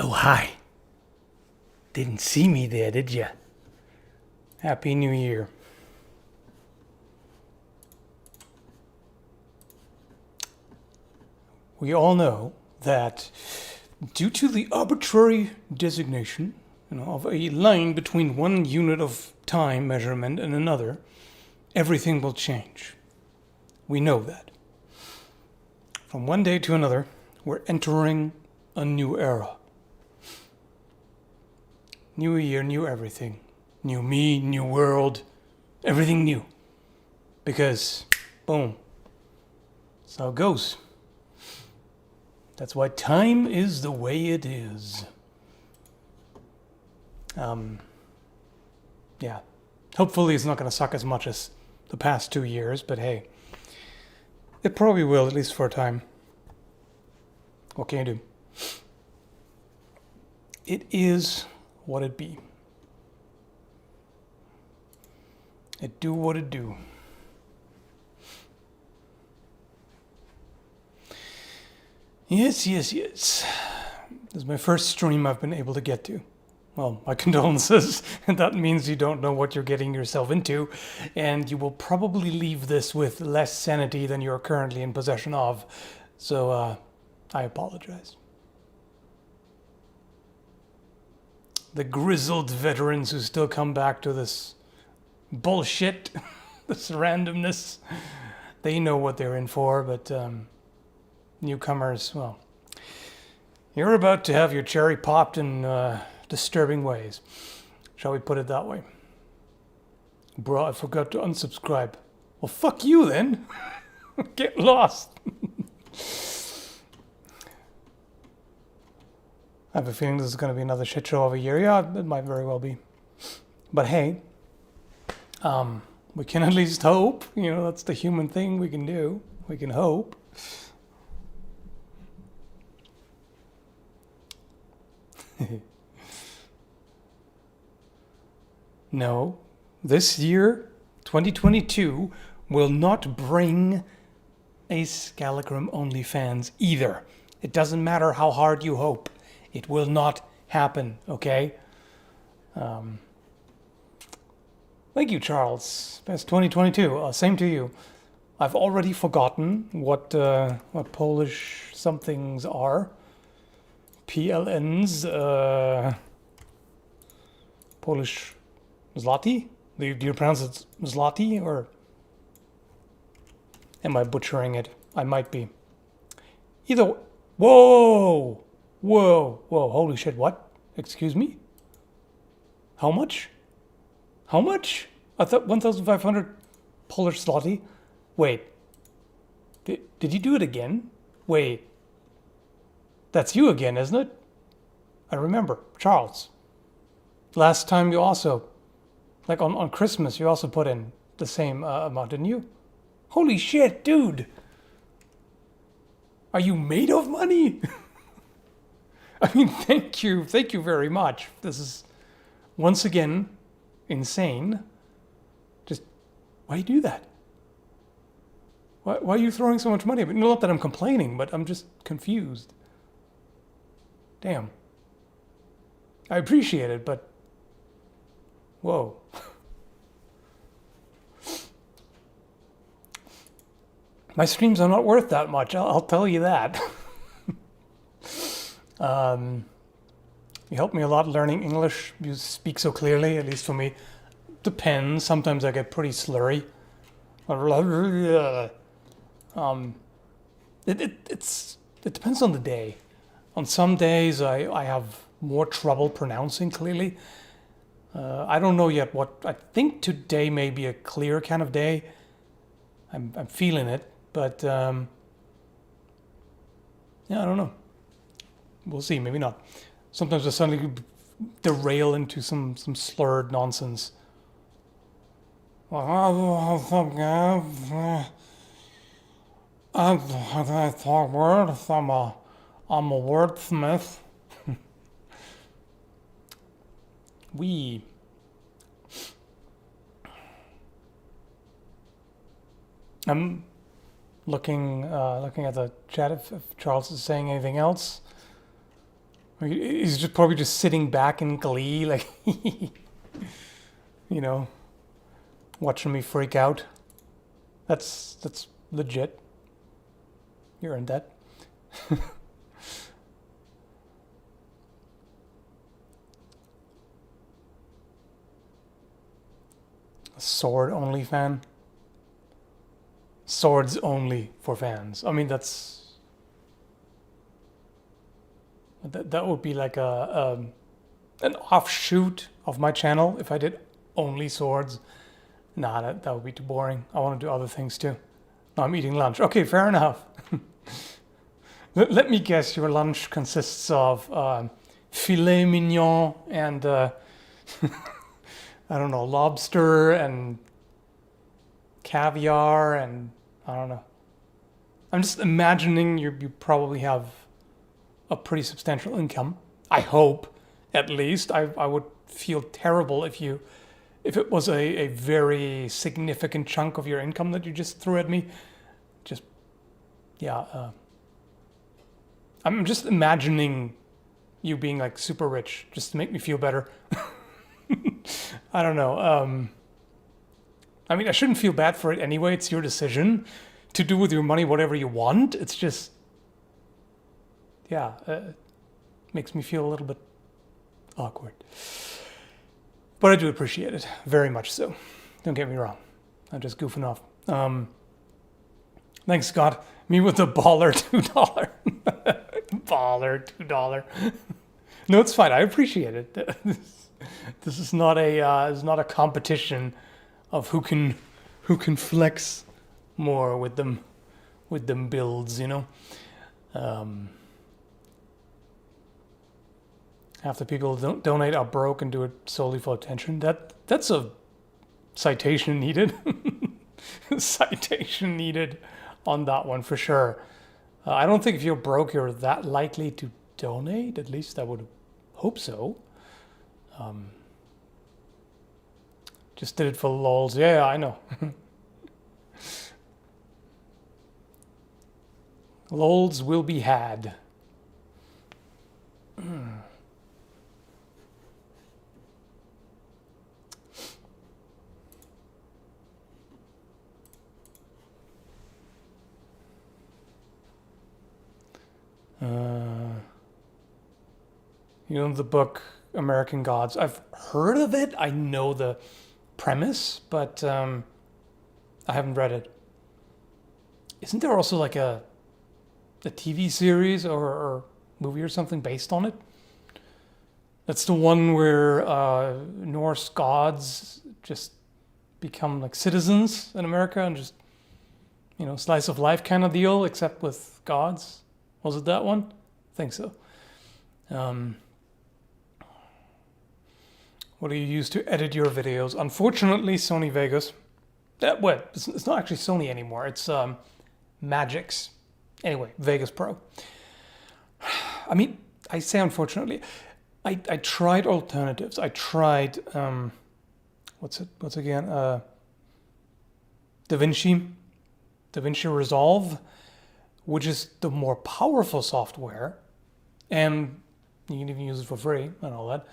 Oh, hi. Didn't see me there, did ya? Happy New Year. We all know that due to the arbitrary designation of a line between one unit of time measurement and another, everything will change. We know that. From one day to another, we're entering a new era. New year, new everything. New me, new world, everything new. Because, boom, that's how it goes. That's why time is the way it is. Yeah. Hopefully it's not going to suck as much as the past 2 years, but hey, it probably will, at least for a time. What can you do? It is what it be. It do what it do. Yes. This is my first stream I've been able to get to. Well, my condolences. That means you don't know what you're getting yourself into, and you will probably leave this with less sanity than you're currently in possession of. So, I apologize. The grizzled veterans who still come back to this bullshit, this randomness, they know what they're in for, but newcomers, well, you're about to have your cherry popped in disturbing ways. Shall we put it that way? Bro, I forgot to unsubscribe. Well, fuck you then. Get lost. I have a feeling this is going to be another shit show of a year. Yeah, it might very well be. But hey, we can at least hope. You know, that's the human thing we can do. We can hope. No, this year, 2022, will not bring a Skallagrim OnlyFans either. It doesn't matter how hard you hope. It will not happen, okay? Thank you, Charles. Best 2022. Same to you. I've already forgotten what Polish somethings are. PLNs, Polish zloty? Do you pronounce it zloty, or am I butchering it? I might be. Either. Whoa! Holy shit, what? Excuse me? How much? How much? I thought 1,500 Polish zloty. Wait. Did you do it again? Wait. That's you again, isn't it? I remember. Charles. Last time you also, like on Christmas, you also put in the same amount, didn't you? Holy shit, dude. Are you made of money? I mean, thank you very much. This is, once again, insane. Just, why do you do that? Why are you throwing so much money? Not that I'm complaining, but I'm just confused. Damn. I appreciate it, but whoa. My streams are not worth that much, I'll tell you that. You helped me a lot learning English. You speak so clearly, at least for me. Depends. Sometimes I get pretty slurry. It depends on the day. On some days I have more trouble pronouncing clearly. I don't know yet what. I think today may be a clear kind of day. I'm feeling it, but yeah, I don't know. We'll see. Maybe not. Sometimes I suddenly derail into some slurred nonsense. I'm a wordsmith. I'm looking at the chat if Charles is saying anything else. He's just probably just sitting back in glee, like, you know, watching me freak out. That's legit. You're in that. Sword only fan. Swords only for fans. I mean, that would be like an offshoot of my channel if I did only swords. Nah, that would be too boring. I want to do other things too. No, I'm eating lunch. Okay, fair enough. Let me guess, your lunch consists of filet mignon and I don't know, lobster and caviar and I don't know. I'm just imagining you probably have a pretty substantial income. I hope, at least. I would feel terrible if it was a very significant chunk of your income that you just threw at me. Just, yeah. I'm just imagining you being like super rich just to make me feel better. I don't know. I mean, I shouldn't feel bad for it anyway. It's your decision to do with your money whatever you want. It's just, yeah, makes me feel a little bit awkward. But I do appreciate it, very much so. Don't get me wrong. I'm just goofing off. Thanks, Scott. Me with the baller $2. Baller $2. No, it's fine. I appreciate it. This is not a competition of who can flex more with them builds, you know. Half the people who don't donate are broke and do it solely for attention. That's a citation needed. Citation needed on that one for sure. I don't think if you're broke, you're that likely to donate. At least I would hope so. Just did it for lols. Yeah, I know. Lols will be had. You know the book American Gods? I've heard of it. I know the premise, but I haven't read it. Isn't there also like a TV series or movie or something based on it? That's the one where Norse gods just become like citizens in America and just, you know, slice of life kind of deal, except with gods. Was it that one? I think so. What do you use to edit your videos? Unfortunately, Sony Vegas. It's not actually Sony anymore. It's Magix. Anyway, Vegas Pro. I mean, I say unfortunately. I tried alternatives. I tried what's again? DaVinci Resolve, which is the more powerful software, and you can even use it for free and all that.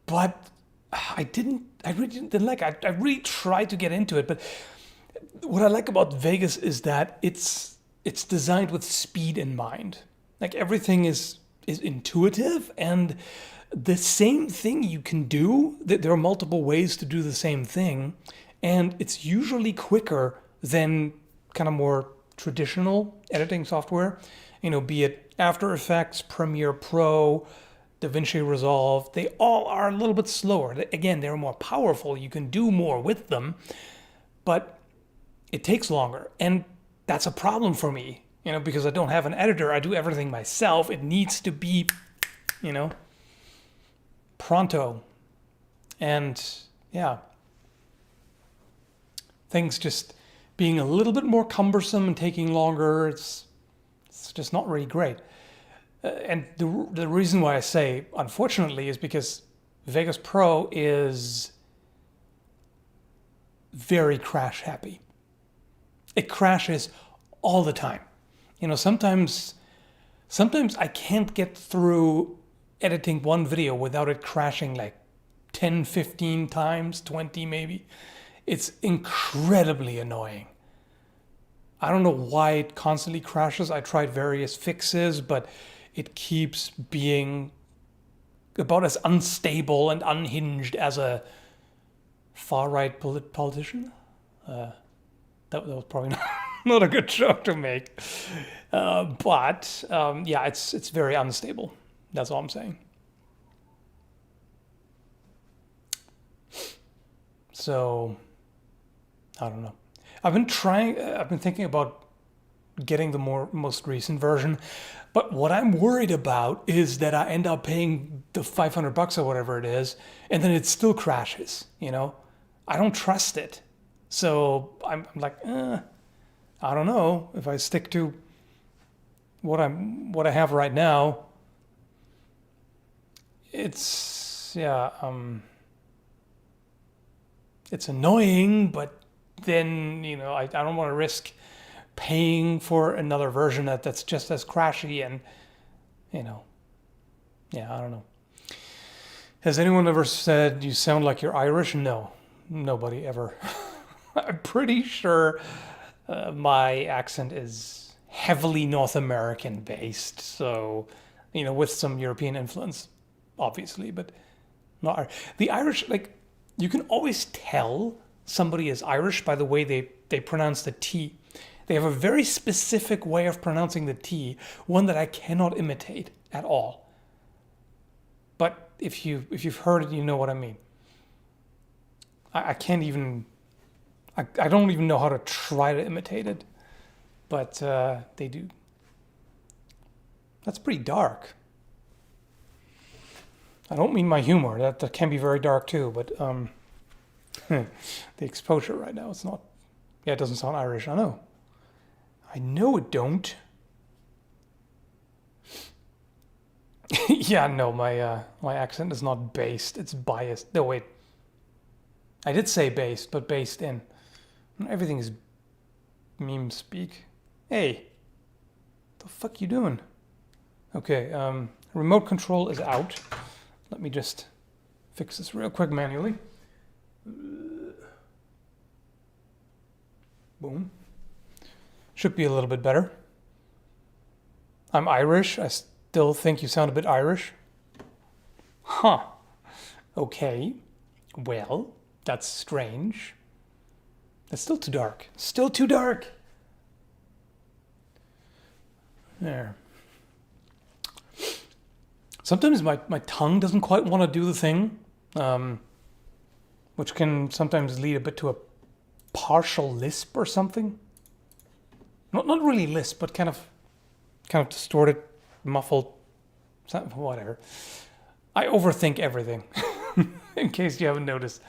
But I really didn't like it. I really tried to get into it, but what I like about Vegas is that it's designed with speed in mind. Like everything is intuitive, and the same thing you can do, there are multiple ways to do the same thing, and it's usually quicker than kind of more traditional editing software, you know, be it After Effects, Premiere Pro, DaVinci Resolve. They all are a little bit slower. Again, they're more powerful. You can do more with them, but it takes longer. And that's a problem for me, you know, because I don't have an editor. I do everything myself. It needs to be, you know, pronto. And yeah, things just being a little bit more cumbersome and taking longer, it's just not really great. And the reason why I say unfortunately is because Vegas Pro is very crash happy. It crashes all the time. You know, sometimes Sometimes I can't get through editing one video without it crashing like 10, 15 times, 20 maybe. It's incredibly annoying. I don't know why it constantly crashes. I tried various fixes, but it keeps being about as unstable and unhinged as a far-right politician. That was probably not a good joke to make. But yeah, it's very unstable. That's all I'm saying. So, I don't know. I've been thinking about getting the most recent version, but what I'm worried about is that I end up paying the $500 or whatever it is, and then it still crashes, you know? I don't trust it. So I'm like, I don't know if I stick to what I have right now. It's annoying, but then, you know, I don't want to risk paying for another version that's just as crashy and, you know, yeah, I don't know. Has anyone ever said you sound like you're Irish? No, nobody ever. I'm pretty sure my accent is heavily North American based, so, you know, with some European influence, obviously, but not the Irish. Like, you can always tell somebody is Irish by the way they pronounce the T. They have a very specific way of pronouncing the T, one that I cannot imitate at all. But if you've heard it, you know what I mean. I can't even. I don't even know how to try to imitate it, but they do. That's pretty dark. I don't mean my humor. That can be very dark too, but the exposure right now, it's not. Yeah, it doesn't sound Irish. I know. I know it don't. Yeah, no, my accent is not based. It's biased. No, wait. I did say based, but based in. Everything is meme speak. Hey, the fuck you doing? Okay, remote control is out. Let me just fix this real quick manually. Boom. Should be a little bit better. I'm Irish. I still think you sound a bit Irish. Huh. Okay. Well, that's strange. That's still too dark. Still too dark. There. Sometimes my tongue doesn't quite want to do the thing, which can sometimes lead a bit to a partial lisp or something. Not really lisp, but kind of distorted, muffled, whatever. I overthink everything, in case you haven't noticed.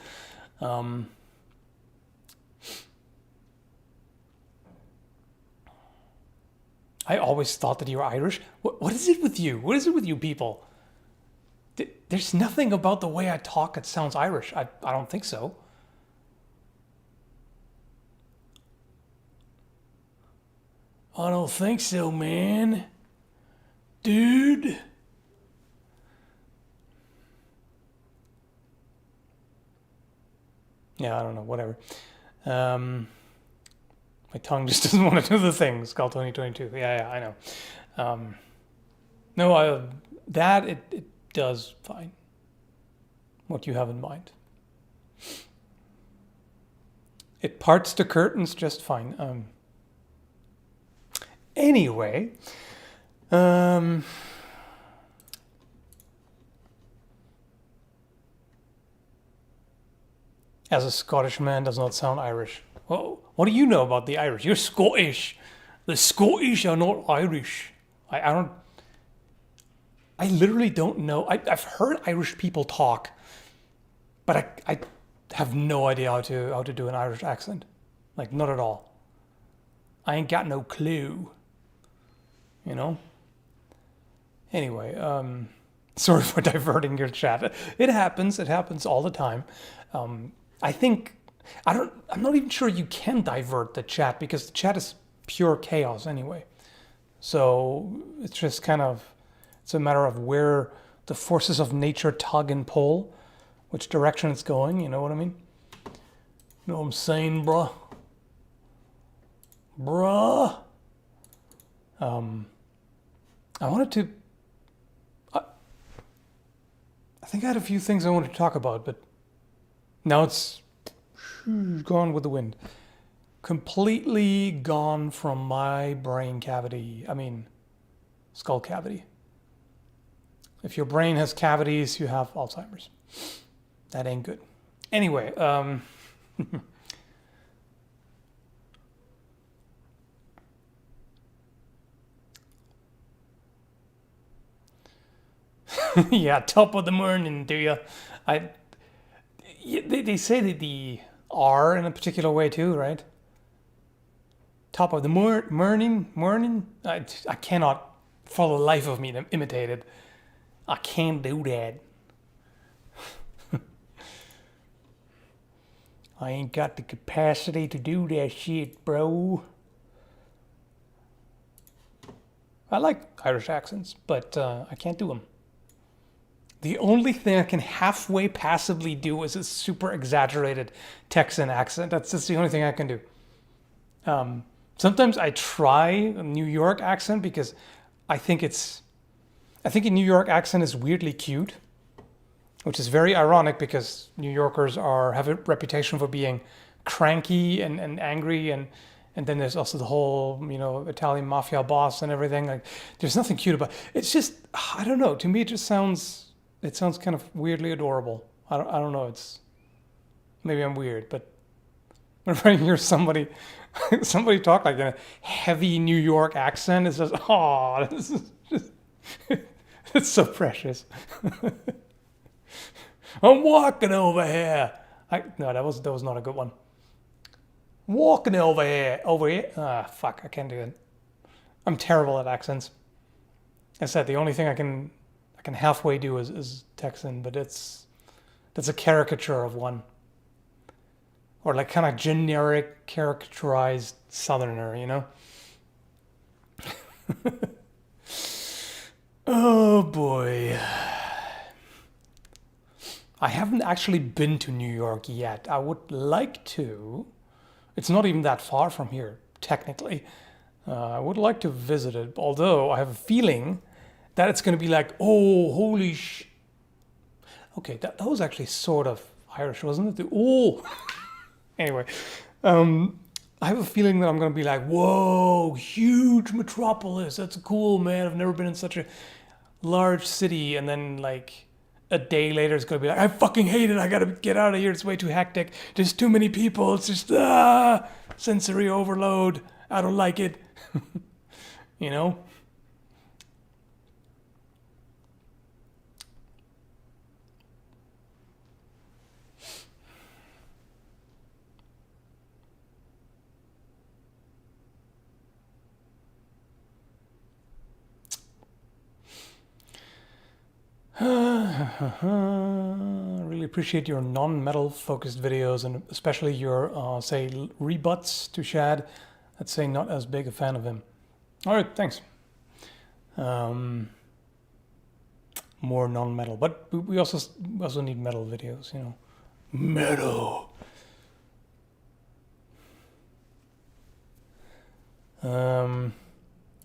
I always thought that you were Irish. What is it with you? What is it with you people? There's nothing about the way I talk that sounds Irish. I don't think so. I don't think so, man. Dude. Yeah, I don't know, whatever. My tongue just doesn't want to do the thing. Skull 2022. Yeah, I know. No, that it does fine. What you have in mind. It parts the curtains just fine. Anyway, as a Scottish man does not sound Irish. Well, what do you know about the Irish? You're Scottish. The Scottish are not Irish. I literally don't know. I've heard Irish people talk, but I have no idea how to do an Irish accent. Like, not at all. I ain't got no clue. You know? Anyway, sorry for diverting your chat. It happens all the time. I'm not even sure you can divert the chat because the chat is pure chaos anyway. So it's just kind of, it's a matter of where the forces of nature tug and pull, which direction it's going, you know what I mean? You know what I'm saying, bruh? Bruh. I wanted to, I think I had a few things I wanted to talk about, but now it's gone with the wind. Completely gone from my brain cavity. I mean, skull cavity. If your brain has cavities, you have Alzheimer's. That ain't good. Anyway, yeah, top of the morning, do you? I. They say that the R in a particular way too, right? Top of the morning. I cannot, for the life of me, imitate it. I can't do that. I ain't got the capacity to do that shit, bro. I like Irish accents, but I can't do them. The only thing I can halfway passively do is a super exaggerated Texan accent. That's just the only thing I can do. Sometimes I try a New York accent because I think a New York accent is weirdly cute, which is very ironic because New Yorkers have a reputation for being cranky and angry, and then there's also the whole, Italian mafia boss and everything. Like, there's nothing cute about it. It's just, I don't know. To me, it sounds kind of weirdly adorable. I don't know. Maybe I'm weird, but whenever I hear somebody talk like in a heavy New York accent, it's just, oh, this is just, it's so precious. I'm walking over here. No, that was not a good one. Walking over here. Fuck, I can't do it. I'm terrible at accents. I said the only thing I can halfway do is Texan, but that's a caricature of one. Or like kind of generic, caricaturized Southerner, you know? Oh boy. I haven't actually been to New York yet. I would like to. It's not even that far from here, technically. I would like to visit it, although I have a feeling that it's going to be like, oh, holy sh... Okay, that was actually sort of Irish, wasn't it? Oh! Anyway, I have a feeling that I'm going to be like, whoa, huge metropolis. That's cool, man. I've never been in such a large city. And then, like, a day later, it's going to be like, I fucking hate it. I got to get out of here. It's way too hectic. There's too many people. It's just, sensory overload. I don't like it. You know? Really appreciate your non-metal focused videos, and especially your say rebuts to Shad. I'd say not as big a fan of him. All right, thanks. More non-metal, but we also need metal videos, you know. Metal.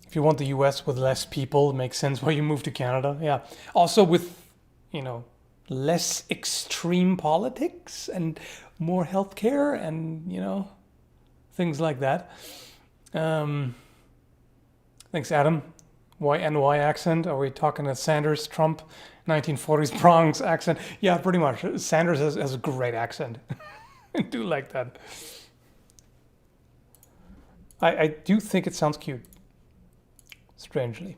If you want the US with less people, it makes sense why you move to Canada. Yeah. Also with, less extreme politics and more healthcare and, things like that. Thanks, Adam. Why NY accent? Are we talking a Sanders, Trump, 1940s Bronx accent? Yeah, pretty much. Sanders has a great accent. I do like that. I do think it sounds cute. Strangely.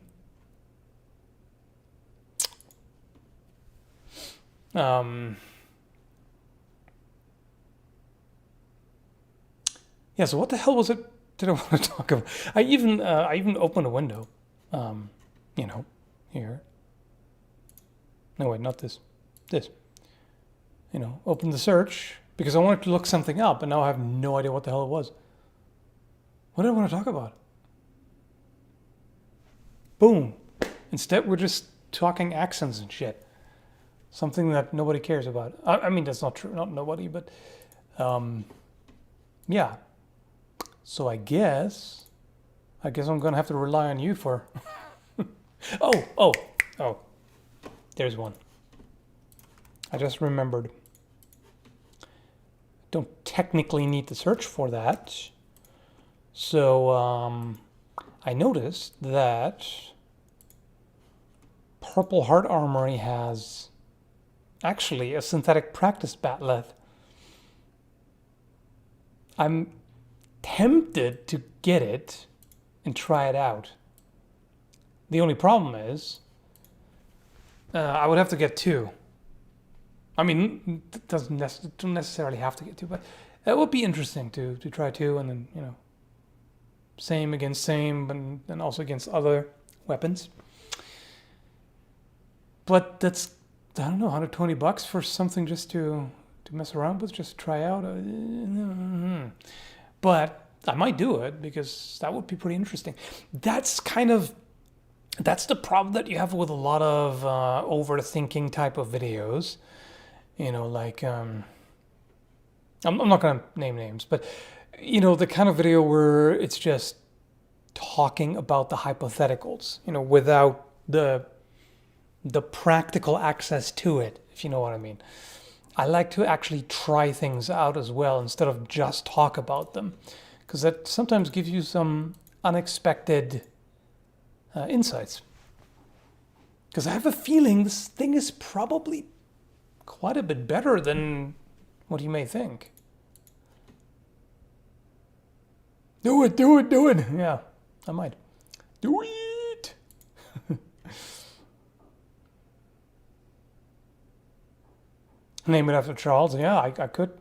Yeah, so what the hell was it did I want to talk about? I even opened a window. Here. No, wait, not this. This. Open the search because I wanted to look something up, and now I have no idea what the hell it was. What did I want to talk about? Boom. Instead, we're just talking accents and shit. Something that nobody cares about. I mean, that's not true. Not nobody, but yeah. So I guess I'm gonna have to rely on you for. Oh. There's one. I just remembered. Don't technically need to search for that. So I noticed that Purple Heart Armory has actually a synthetic practice bat'leth. I'm tempted to get it and try it out. The only problem is I would have to get 2. I mean, it don't necessarily have to get 2, but it would be interesting to try 2 and then, same against same and also against other weapons. But that's, I don't know, $120 for something just to mess around with, just try out. But I might do it because that would be pretty interesting. That's the problem that you have with a lot of overthinking type of videos. Like, I'm not going to name names, but, the kind of video where it's just talking about the hypotheticals, without the practical access to it, if you know what I mean. I like to actually try things out as well instead of just talk about them, because that sometimes gives you some unexpected insights. Because I have a feeling this thing is probably quite a bit better than what you may think. Do it. Yeah, I might. Do it. Name it after Charles. Yeah, I could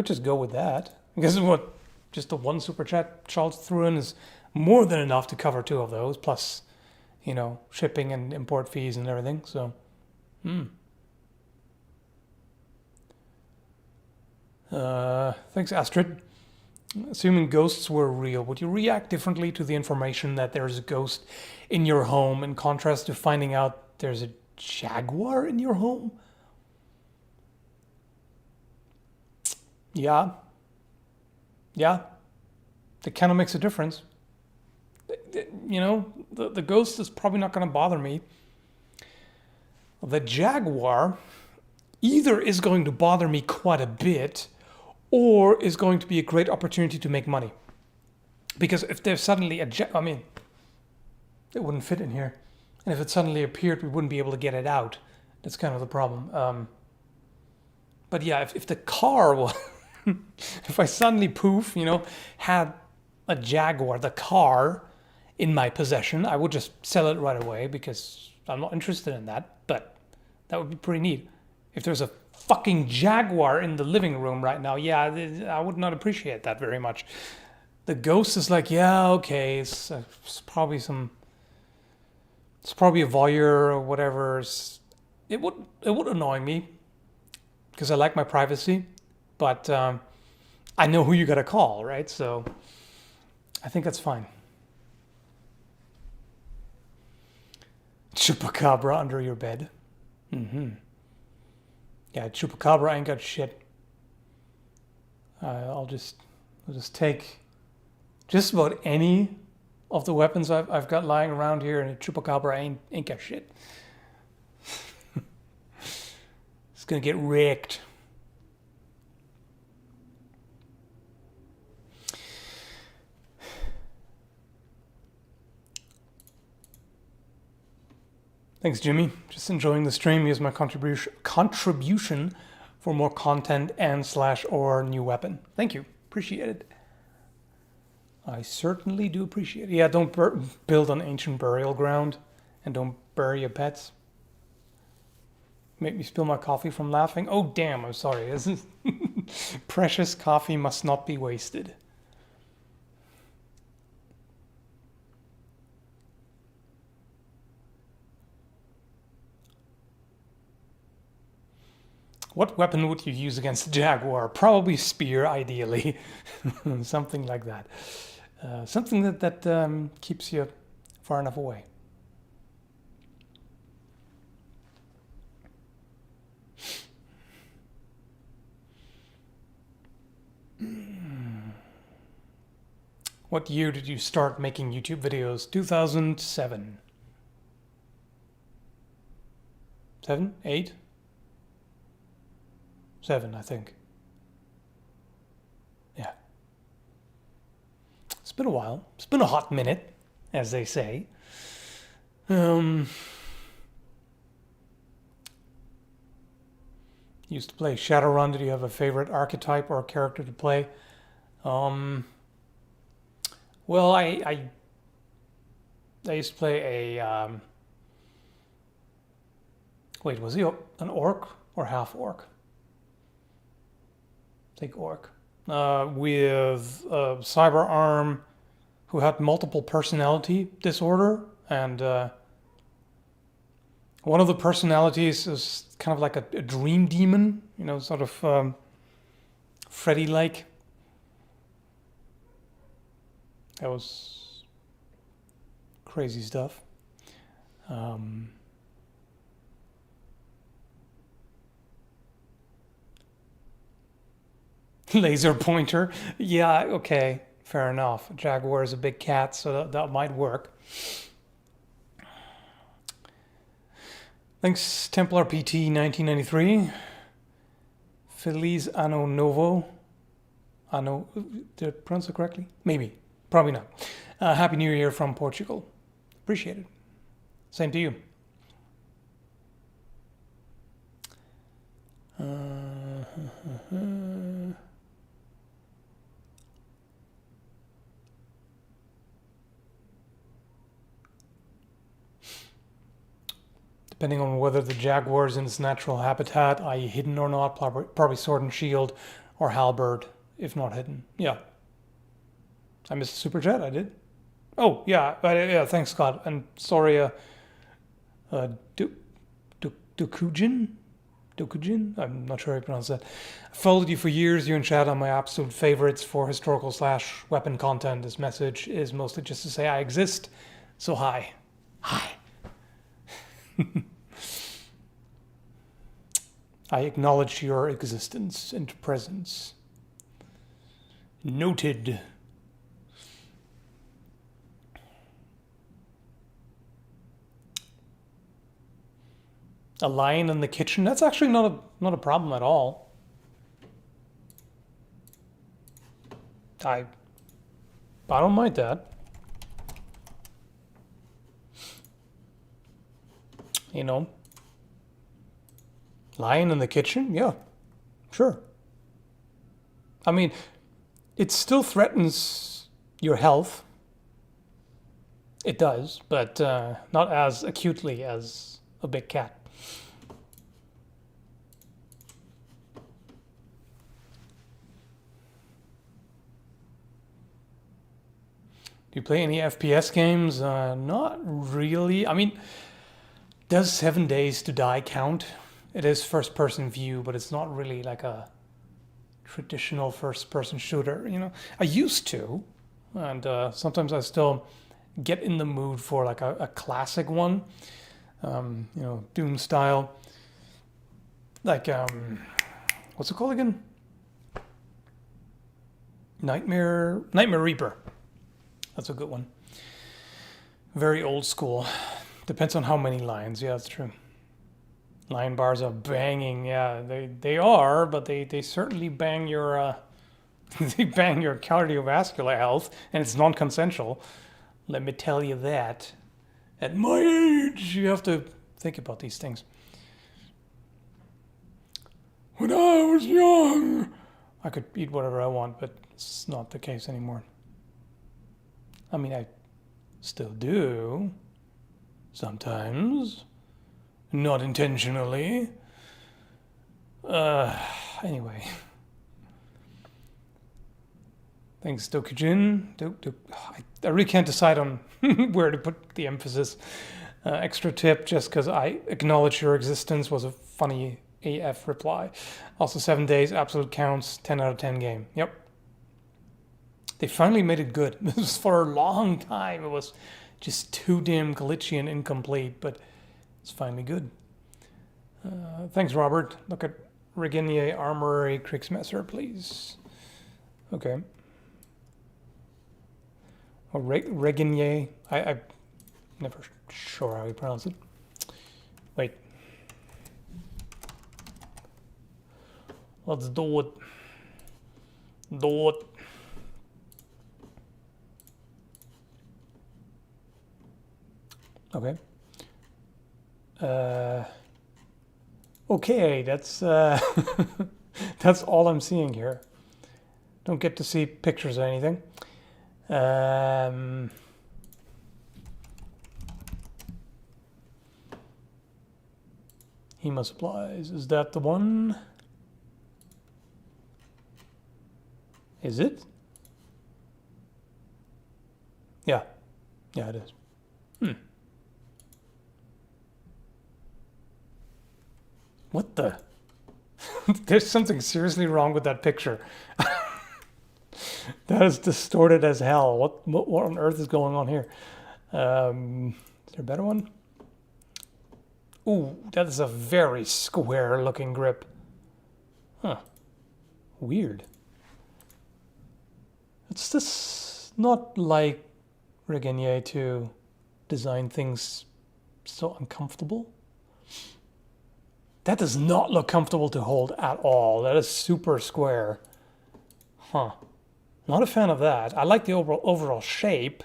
just go with that. Because what, just the one super chat Charles threw in is more than enough to cover 2 of those, plus, shipping and import fees and everything. So, thanks, Astrid. Assuming ghosts were real, would you react differently to the information that there's a ghost in your home in contrast to finding out there's a jaguar in your home? Yeah. That kind of makes a difference. The ghost is probably not going to bother me. The jaguar either is going to bother me quite a bit or is going to be a great opportunity to make money. Because if there's suddenly it wouldn't fit in here. And if it suddenly appeared, we wouldn't be able to get it out. That's kind of the problem. But yeah, if the car was... if I suddenly had a Jaguar, the car, in my possession, I would just sell it right away because I'm not interested in that. But that would be pretty neat. If there's a fucking Jaguar in the living room right now, yeah, I would not appreciate that very much. The ghost is like, yeah, okay, it's probably a voyeur or whatever. It would annoy me because I like my privacy. But I know who you gotta call, right? So I think that's fine. Chupacabra under your bed. Yeah, Chupacabra ain't got shit. I'll just take just about any of the weapons I've got lying around here, and a Chupacabra ain't got shit. It's gonna get wrecked. Thanks, Jimmy. Just enjoying the stream. Use my contribution for more content and /or new weapon. Thank you. Appreciate it. I certainly do appreciate it. Yeah, don't build on ancient burial ground and don't bury your pets. Make me spill my coffee from laughing. Oh, damn, I'm sorry. Precious coffee must not be wasted. What weapon would you use against a jaguar? Probably spear, ideally. Something like that. Something that keeps you far enough away. What year did you start making YouTube videos? 2007. 7? 8? 7, I think. Yeah. It's been a while. It's been a hot minute, as they say. Used to play Shadowrun. Did you have a favorite archetype or character to play? Well, I used to play a... wait, was he an orc or half orc? I think orc. With a cyber arm who had multiple personality disorder, and one of the personalities is kind of like a dream demon, you know, sort of Freddy-like. That was crazy stuff. Laser pointer. Yeah, okay, fair enough. Jaguar is a big cat, so that might work. Thanks, Templar PT 1993. Feliz Anno Novo. Anno, did I pronounce it correctly? Maybe. Probably not. Happy New Year from Portugal. Appreciate it. Same to you. Depending on whether the jaguar is in its natural habitat, i.e. hidden or not, probably sword and shield or halberd, if not hidden. Yeah. I missed a super chat, I did. Oh, yeah, yeah, thanks, Scott. And sorry, Dokujin? I'm not sure how you pronounce that. I followed you for years. You and Chad are my absolute favorites for historical/weapon content. This message is mostly just to say I exist. So hi. Hi. I acknowledge your existence and presence. Noted. A lion in the kitchen? That's actually not a problem at all. I don't mind that. You know, lion in the kitchen? Yeah, sure. I mean, it still threatens your health. It does, but not as acutely as a big cat. Do you play any FPS games? Not really. I mean, does 7 Days to Die count? It is first-person view, but it's not really like a traditional first-person shooter, you know? I used to, and sometimes I still get in the mood for like a classic one, you know, Doom style. Like, what's it called again? Nightmare Reaper. That's a good one. Very old school. Depends on how many lions. Yeah, that's true. Lion bars are banging. Yeah, they are, but they certainly bang your they bang your cardiovascular health, and it's non-consensual. Let me tell you that. At my age, you have to think about these things. When I was young, I could eat whatever I want, but it's not the case anymore. I mean, I still do. Sometimes. Not intentionally. Anyway. Thanks, Dokujin. I really can't decide on where to put the emphasis. Extra tip, just because I acknowledge your existence, was a funny AF reply. Also, 7 Days, absolute counts, 10 out of 10 game. Yep. They finally made it good. This was for a long time. It was just too damn glitchy and incomplete, but it's finally good. Thanks, Robert. Look at Reginier Armory Kriegsmesser, please. Okay. Or Reginier. I'm never sure how you pronounce it. Wait. Let's do it. Do it. Okay. Okay, that's that's all I'm seeing here. Don't get to see pictures or anything. HEMA supplies. Is that the one? Is it? Yeah. Yeah, it is. What the? There's something seriously wrong with that picture. That is distorted as hell. What on earth is going on here? Is there a better one? Ooh, that is a very square looking grip. Huh. Weird. It's just not like Reginier to design things so uncomfortable. That does not look comfortable to hold at all. That is super square. Huh. Not a fan of that. I like the overall shape,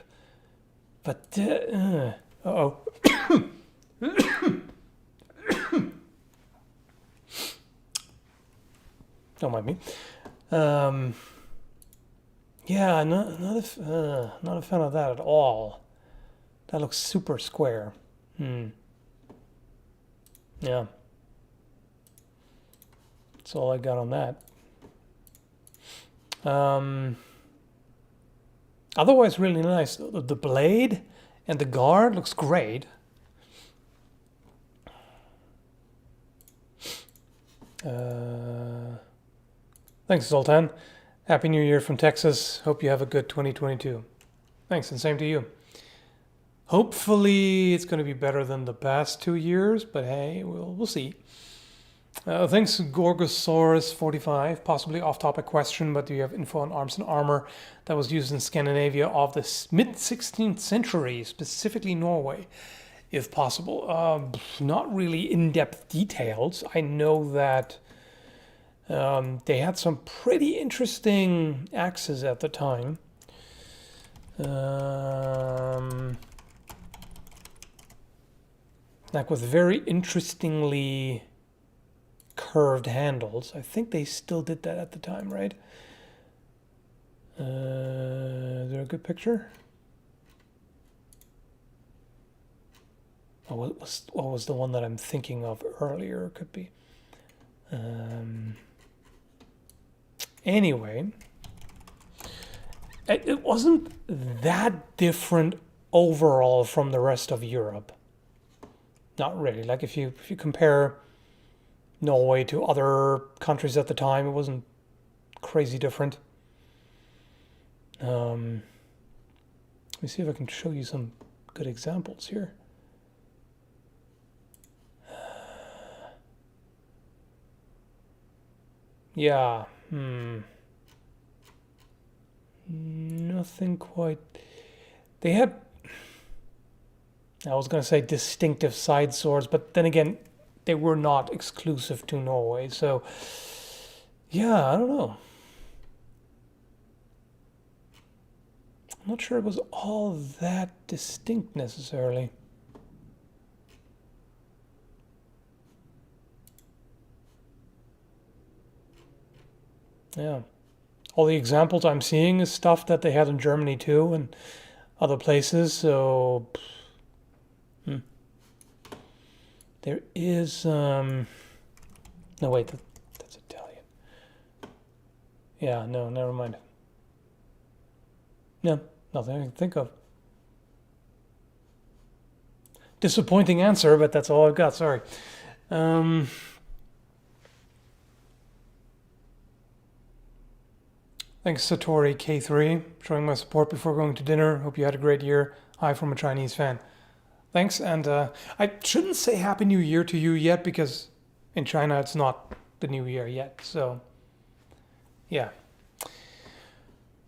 but uh-oh. Don't mind me. Yeah, not a fan of that at all. That looks super square. Yeah. That's all I got on that. Otherwise, really nice. The blade and the guard looks great. Thanks, Zoltan. Happy New Year from Texas. Hope you have a good 2022. Thanks, and same to you. Hopefully, it's going to be better than the past 2 years, but hey, we'll see. Thanks, Gorgosaurus45. Possibly off-topic question, but do you have info on arms and armor that was used in Scandinavia of the mid-16th century, specifically Norway, if possible? Not really in-depth details. I know that they had some pretty interesting axes at the time. Like with very interestingly curved handles. I think they still did that at the time, right? Is there a good picture? Oh, what was the one that I'm thinking of earlier? Could be. Anyway, it wasn't that different overall from the rest of Europe. Not really. Like if you compare Norway to other countries at the time, it wasn't crazy different. Let me see if I can show you some good examples here. Yeah. Nothing quite. They had, I was going to say distinctive side swords, but then again, they were not exclusive to Norway. So, yeah, I don't know. I'm not sure it was all that distinct necessarily. Yeah. All the examples I'm seeing is stuff that they had in Germany too and other places. So there is no wait, that's Italian. Yeah, no, never mind. No, nothing I can think of. Disappointing answer, but that's all I've got. Sorry. Thanks, Thanks, Satori K3, showing my support before going to dinner. Hope you had a great year. Hi from a Chinese fan. Thanks, and I shouldn't say Happy New Year to you yet because in China it's not the New Year yet. So, yeah.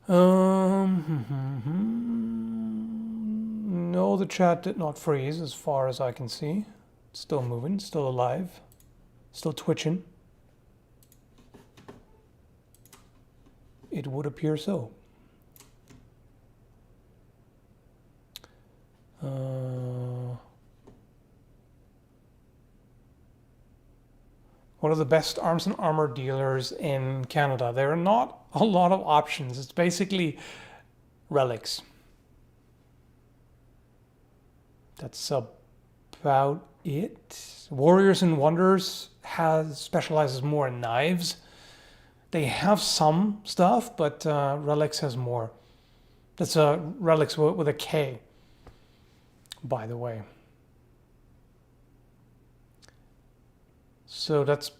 No, the chat did not freeze as far as I can see. It's still moving, still alive, still twitching. It would appear so. What are the best arms and armor dealers in Canada? There are not a lot of options. It's basically relics. That's about it. Warriors and Wonders specializes more in knives. They have some stuff, but Relics has more. That's Relics with a K, by the way. So that's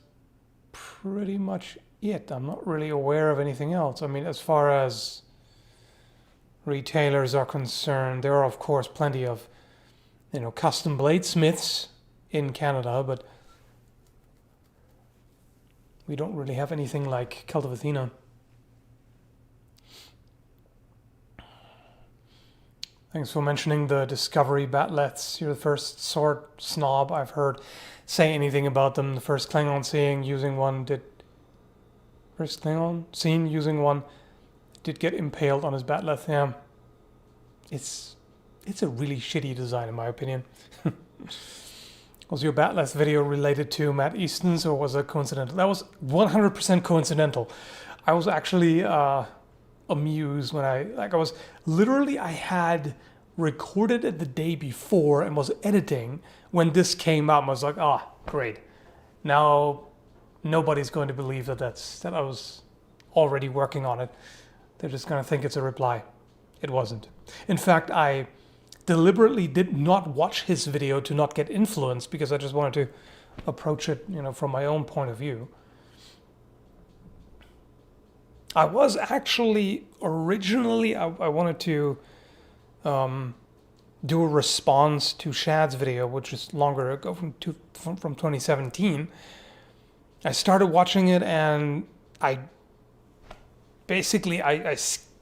pretty much it. I'm not really aware of anything else. I mean, as far as retailers are concerned, there are of course plenty of, custom bladesmiths in Canada, but we don't really have anything like Kult of Athena. Thanks for mentioning the Discovery Batleths. You're the first sword snob I've heard say anything about them. The first Klingon seen using one did get impaled on his Batleth. Yeah, it's a really shitty design in my opinion. Was your Batleth video related to Matt Easton's or was it coincidental? That was 100% coincidental. I was actually amused when I had recorded it the day before and was editing when this came out. I was like, great. Now nobody's going to believe that I was already working on it. They're just going to think it's a reply. It wasn't. In fact, I deliberately did not watch his video to not get influenced because I just wanted to approach it, from my own point of view. I was actually originally I wanted to do a response to Shad's video, which is longer ago from 2017. I started watching it and I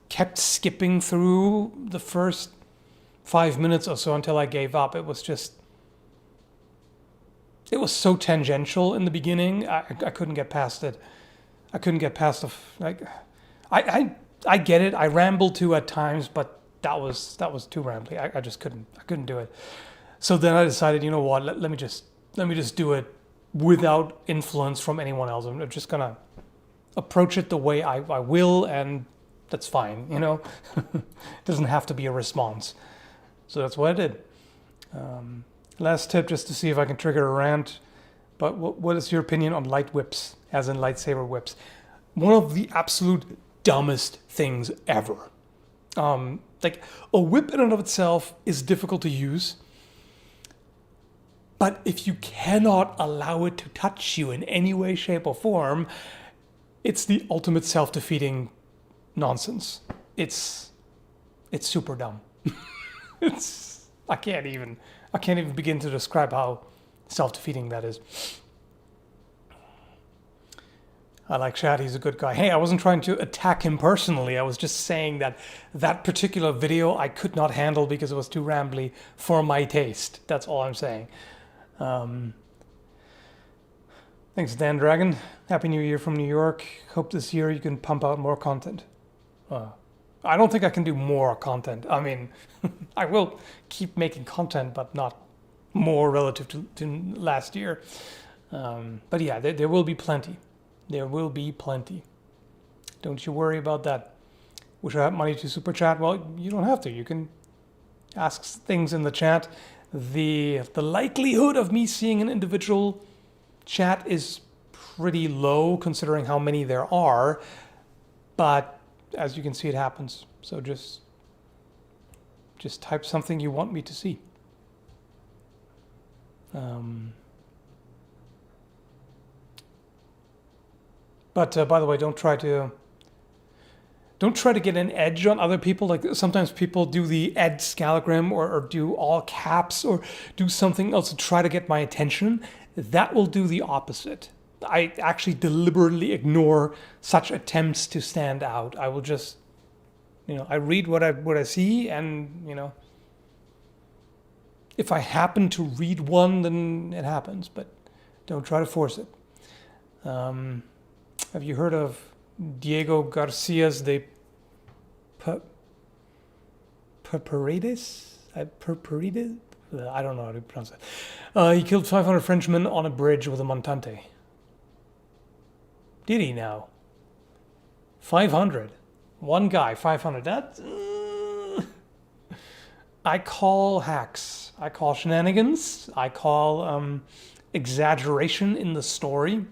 kept skipping through the first 5 minutes or so until I gave up. It was so tangential in the beginning. I couldn't get past it. I couldn't get past I get it. I rambled too at times, but that was too rambly. I just couldn't do it. So then I decided, you know what? Let me just do it without influence from anyone else. I'm just gonna approach it the way I will, and that's fine. It doesn't have to be a response. So that's what I did. Last tip, just to see if I can trigger a rant. But what is your opinion on light whips, as in lightsaber whips? One of the absolute dumbest things ever. A whip in and of itself is difficult to use. But if you cannot allow it to touch you in any way, shape, or form, it's the ultimate self-defeating nonsense. It's super dumb. I can't even begin to describe how self-defeating that is. I like Chad, he's a good guy. Hey, I wasn't trying to attack him personally. I was just saying that particular video I could not handle because it was too rambly for my taste. That's all I'm saying. Thanks, Dan Dragon. Happy New Year from New York. Hope this year you can pump out more content. I don't think I can do more content. I mean, I will keep making content, but not more relative to last year. But yeah, there will be plenty. There will be plenty. Don't you worry about that. Wish I had money to super chat. Well, you don't have to. You can ask things in the chat. The likelihood of me seeing an individual chat is pretty low considering how many there are. But as you can see, it happens. So just type something you want me to see. But by the way, don't try to don't try to get an edge on other people. Like sometimes people do the Ed Skallagrim or do all caps or do something else to try to get my attention. That will do the opposite. I actually deliberately ignore such attempts to stand out. I will just, I read what I see, and if I happen to read one, then it happens. But don't try to force it. Have you heard of Diego Garcia's de Purpuritas? I don't know how to pronounce it. He killed 500 Frenchmen on a bridge with a montante. Did he now? 500. One guy, 500. That's... I call hacks. I call shenanigans. I call exaggeration in the story.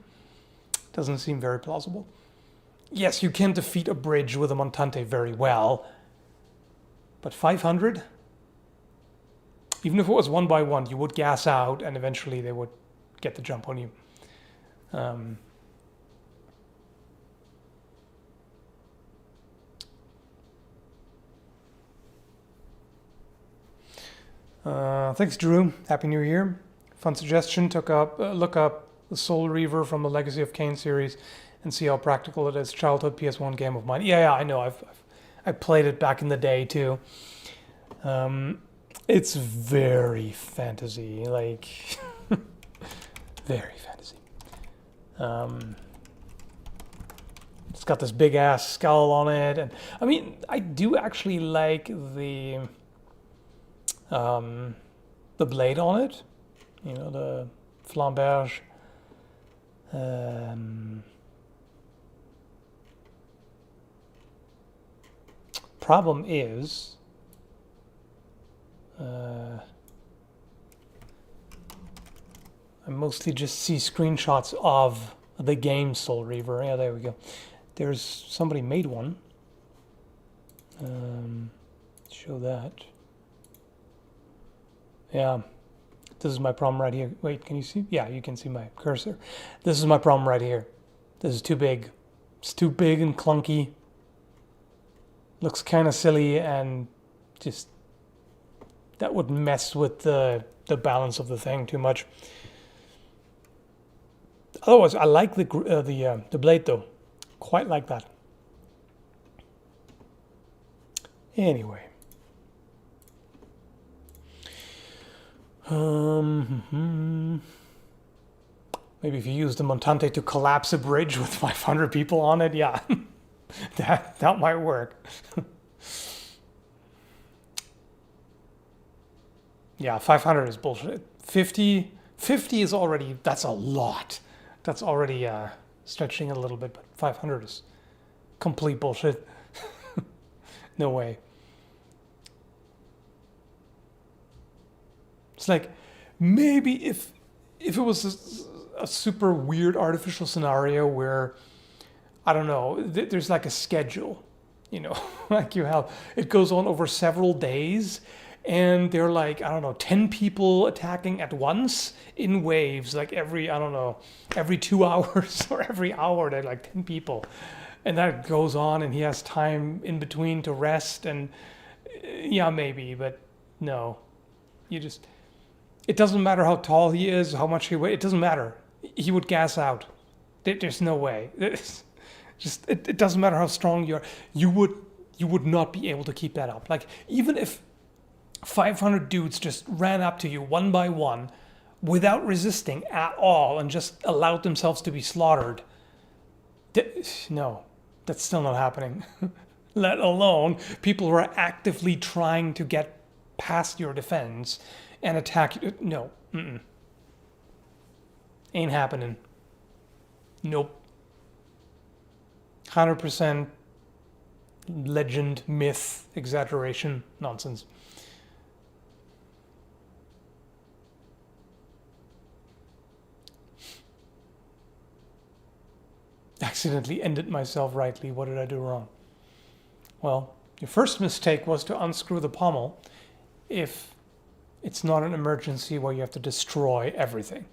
Doesn't seem very plausible. Yes, you can defeat a bridge with a montante very well. But 500? Even if it was one by one, you would gas out and eventually they would get the jump on you. Thanks, Drew. Happy New Year. Fun suggestion. Look up the Soul Reaver from the Legacy of Kain series and see how practical it is. Childhood PS1 game of mine. Yeah, I know. I played it back in the day too. It's very fantasy, like very fantasy. It's got this big ass skull on it, and I mean, I do actually like the blade on it. The flamberge. Problem is, I mostly just see screenshots of the game Soul Reaver. Yeah, there we go. There's somebody made one. Show that. Yeah, this is my problem right here. Wait, can you see? Yeah, you can see my cursor. This is my problem right here. This is too big. It's too big and clunky. Looks kind of silly, and just that would mess with the balance of the thing too much. Otherwise, I like the blade though. Quite like that. Anyway. Maybe if you use the montante to collapse a bridge with 500 people on it, yeah, that might work. Yeah, 500 is bullshit. 50 is already, that's a lot. That's already stretching it a little bit, but 500 is complete bullshit. No way. It's like, maybe if it was a super weird artificial scenario where, I don't know, there's like a schedule, like you have, it goes on over several days, and they're like, I don't know, 10 people attacking at once in waves, like every 2 hours or every hour, they're like 10 people. And that goes on, and he has time in between to rest, and yeah, maybe, but no. It doesn't matter how tall he is, how much he weighs, it doesn't matter. He would gas out. There's no way. It doesn't matter how strong you are. You would not be able to keep that up. Like, even if 500 dudes just ran up to you one by one without resisting at all and just allowed themselves to be slaughtered, no, that's still not happening. Let alone people who are actively trying to get past your defense and attack you. No. Ain't happening. Nope. 100% legend, myth, exaggeration, nonsense. Accidentally ended myself rightly. What did I do wrong? Well, your first mistake was to unscrew the pommel if it's not an emergency where you have to destroy everything.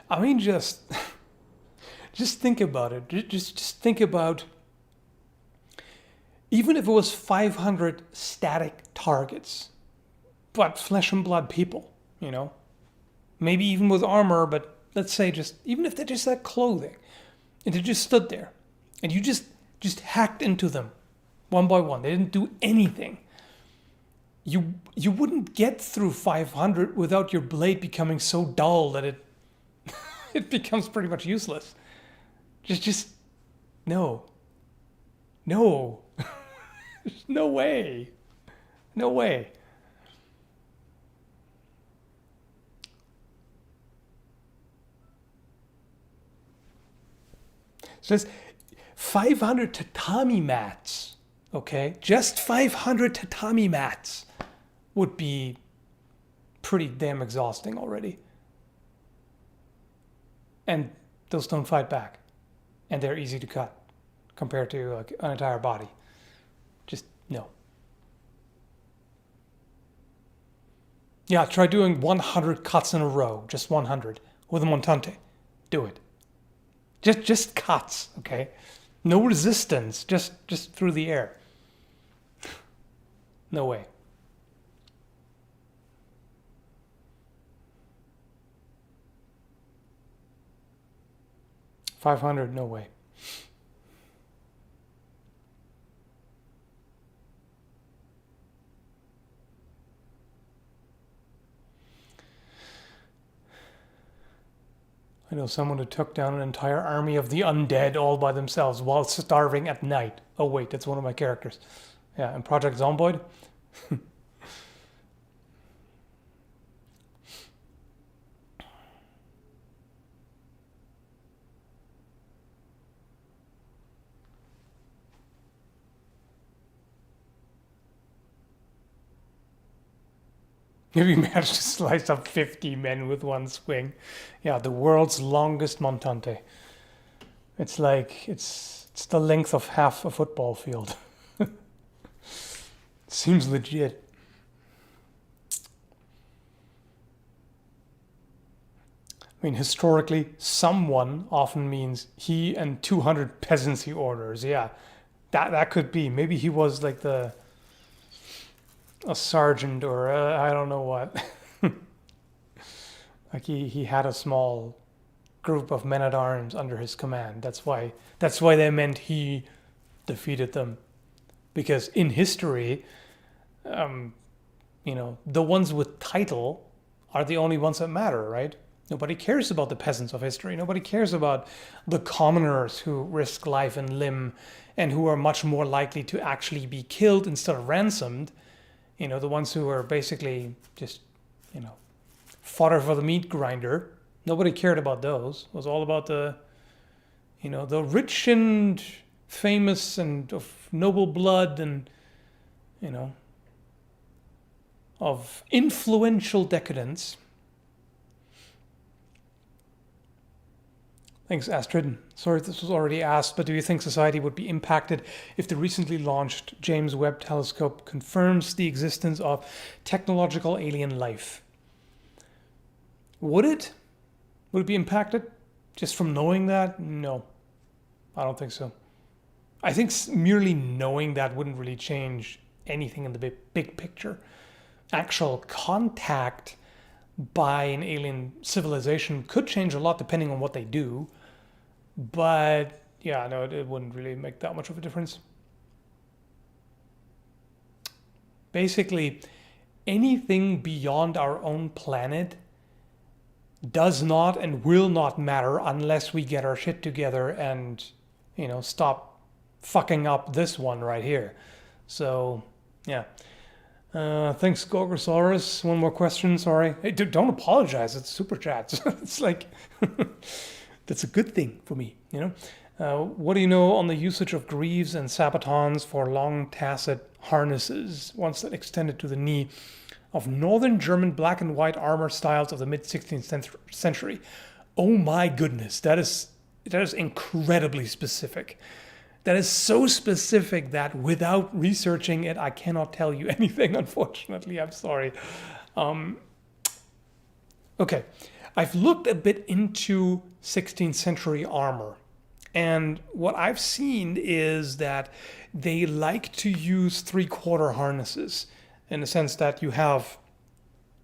I mean, just think about it. Just think about, even if it was 500 static targets, but flesh and blood people, maybe even with armor, but let's say even if they just had clothing, and they just stood there, and you just hacked into them one by one. They didn't do anything. You wouldn't get through 500 without your blade becoming so dull that it becomes pretty much useless. Just no. There's no way. No way. So it's 500 tatami mats, okay? Just 500 tatami mats would be pretty damn exhausting already. And those don't fight back. And they're easy to cut compared to like an entire body. Just no. Yeah, try doing 100 cuts in a row, just 100 with a montante. Do it. Just cuts, okay? No resistance, just through the air. No way. $500, no way. I know someone who took down an entire army of the undead all by themselves while starving at night. Oh wait, that's one of my characters. Yeah, in Project Zomboid. If you manage to slice up 50 men with one swing. Yeah, the world's longest montante. It's like, it's the length of half a football field. Seems legit. I mean, historically, someone often means he and 200 peasants he orders. Yeah, that could be. Maybe he was like a sergeant or I don't know what. Like he had a small group of men-at-arms under his command. That's why they meant he defeated them. Because in history, the ones with title are the only ones that matter, right? Nobody cares about the peasants of history. Nobody cares about the commoners who risk life and limb and who are much more likely to actually be killed instead of ransomed. The ones who are basically just, fodder for the meat grinder. Nobody cared about those. It was all about the rich and famous and of noble blood and, of influential decadence. Thanks, Astrid. Sorry if this was already asked, but do you think society would be impacted if the recently launched James Webb Telescope confirms the existence of technological alien life? Would it? Would it be impacted just from knowing that? No, I don't think so. I think merely knowing that wouldn't really change anything in the big picture. Actual contact by an alien civilization could change a lot depending on what they do. But yeah, no, it wouldn't really make that much of a difference. Basically, anything beyond our own planet does not and will not matter unless we get our shit together and, stop fucking up this one right here. So, yeah. Thanks, Gorgosaurus. One more question, sorry. Hey, dude, don't apologize. It's super chats. It's like, that's a good thing for me, What do you know on the usage of greaves and sabatons for long tacet harnesses, once that extended to the knee, of northern German black and white armor styles of the mid-16th century? Oh my goodness, that is incredibly specific. That is so specific that without researching it, I cannot tell you anything, unfortunately. I'm sorry. Okay, I've looked a bit into 16th century armor. And what I've seen is that they like to use three-quarter harnesses in the sense that you have,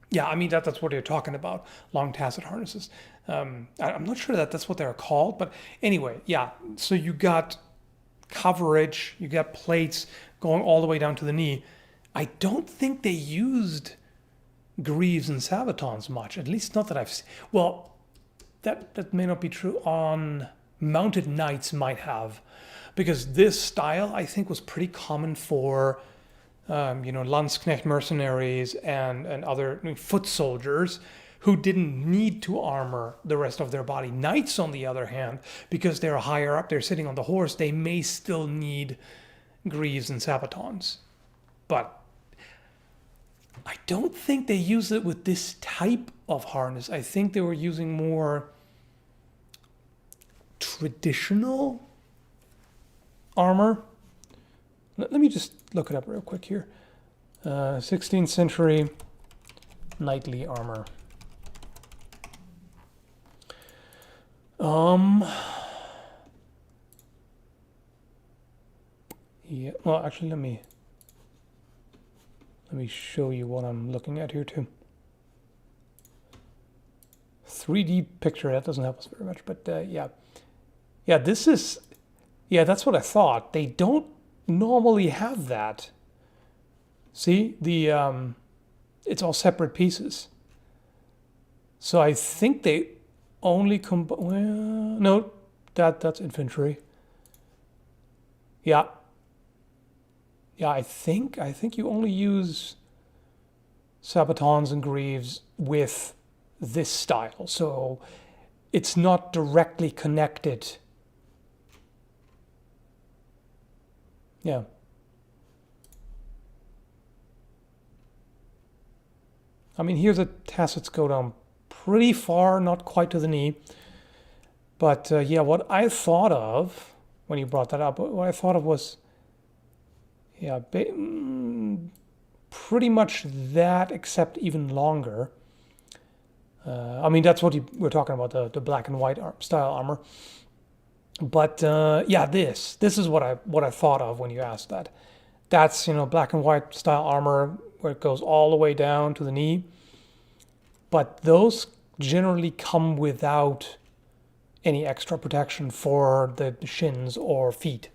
yeah, I mean, that's what they're talking about, long tacet harnesses. I'm not sure that that's what they're called, but anyway, yeah. So you got coverage, you got plates going all the way down to the knee. I don't think they used greaves and sabatons much, at least not that I've seen. Well, that may not be true. On mounted knights might have, because this style I think was pretty common for Landsknecht mercenaries and other foot soldiers who didn't need to armor the rest of their body. Knights, on the other hand, because they're higher up, they're sitting on the horse, they may still need greaves and sabatons. But I don't think they use it with this type of harness. I think they were using more traditional armor. Let me just look it up real quick here. 16th century knightly armor. Yeah, well, actually, let me show you what I'm looking at here too. 3D picture, that doesn't help us very much, but yeah, this is, yeah, that's what I thought. They don't normally have that. See, the it's all separate pieces. So I think they only well, no, that's infantry. Yeah. Yeah, I think you only use sabatons and greaves with this style. So it's not directly connected. Yeah. I mean, here the tassets go down pretty far, not quite to the knee. But yeah, what I thought of when you brought that up, what I thought of was, yeah, pretty much that, except even longer. I mean, that's what we're talking about, the black and white style armor. But yeah, this is what I thought of when you asked that. That's, black and white style armor where it goes all the way down to the knee. But those generally come without any extra protection for the shins or feet.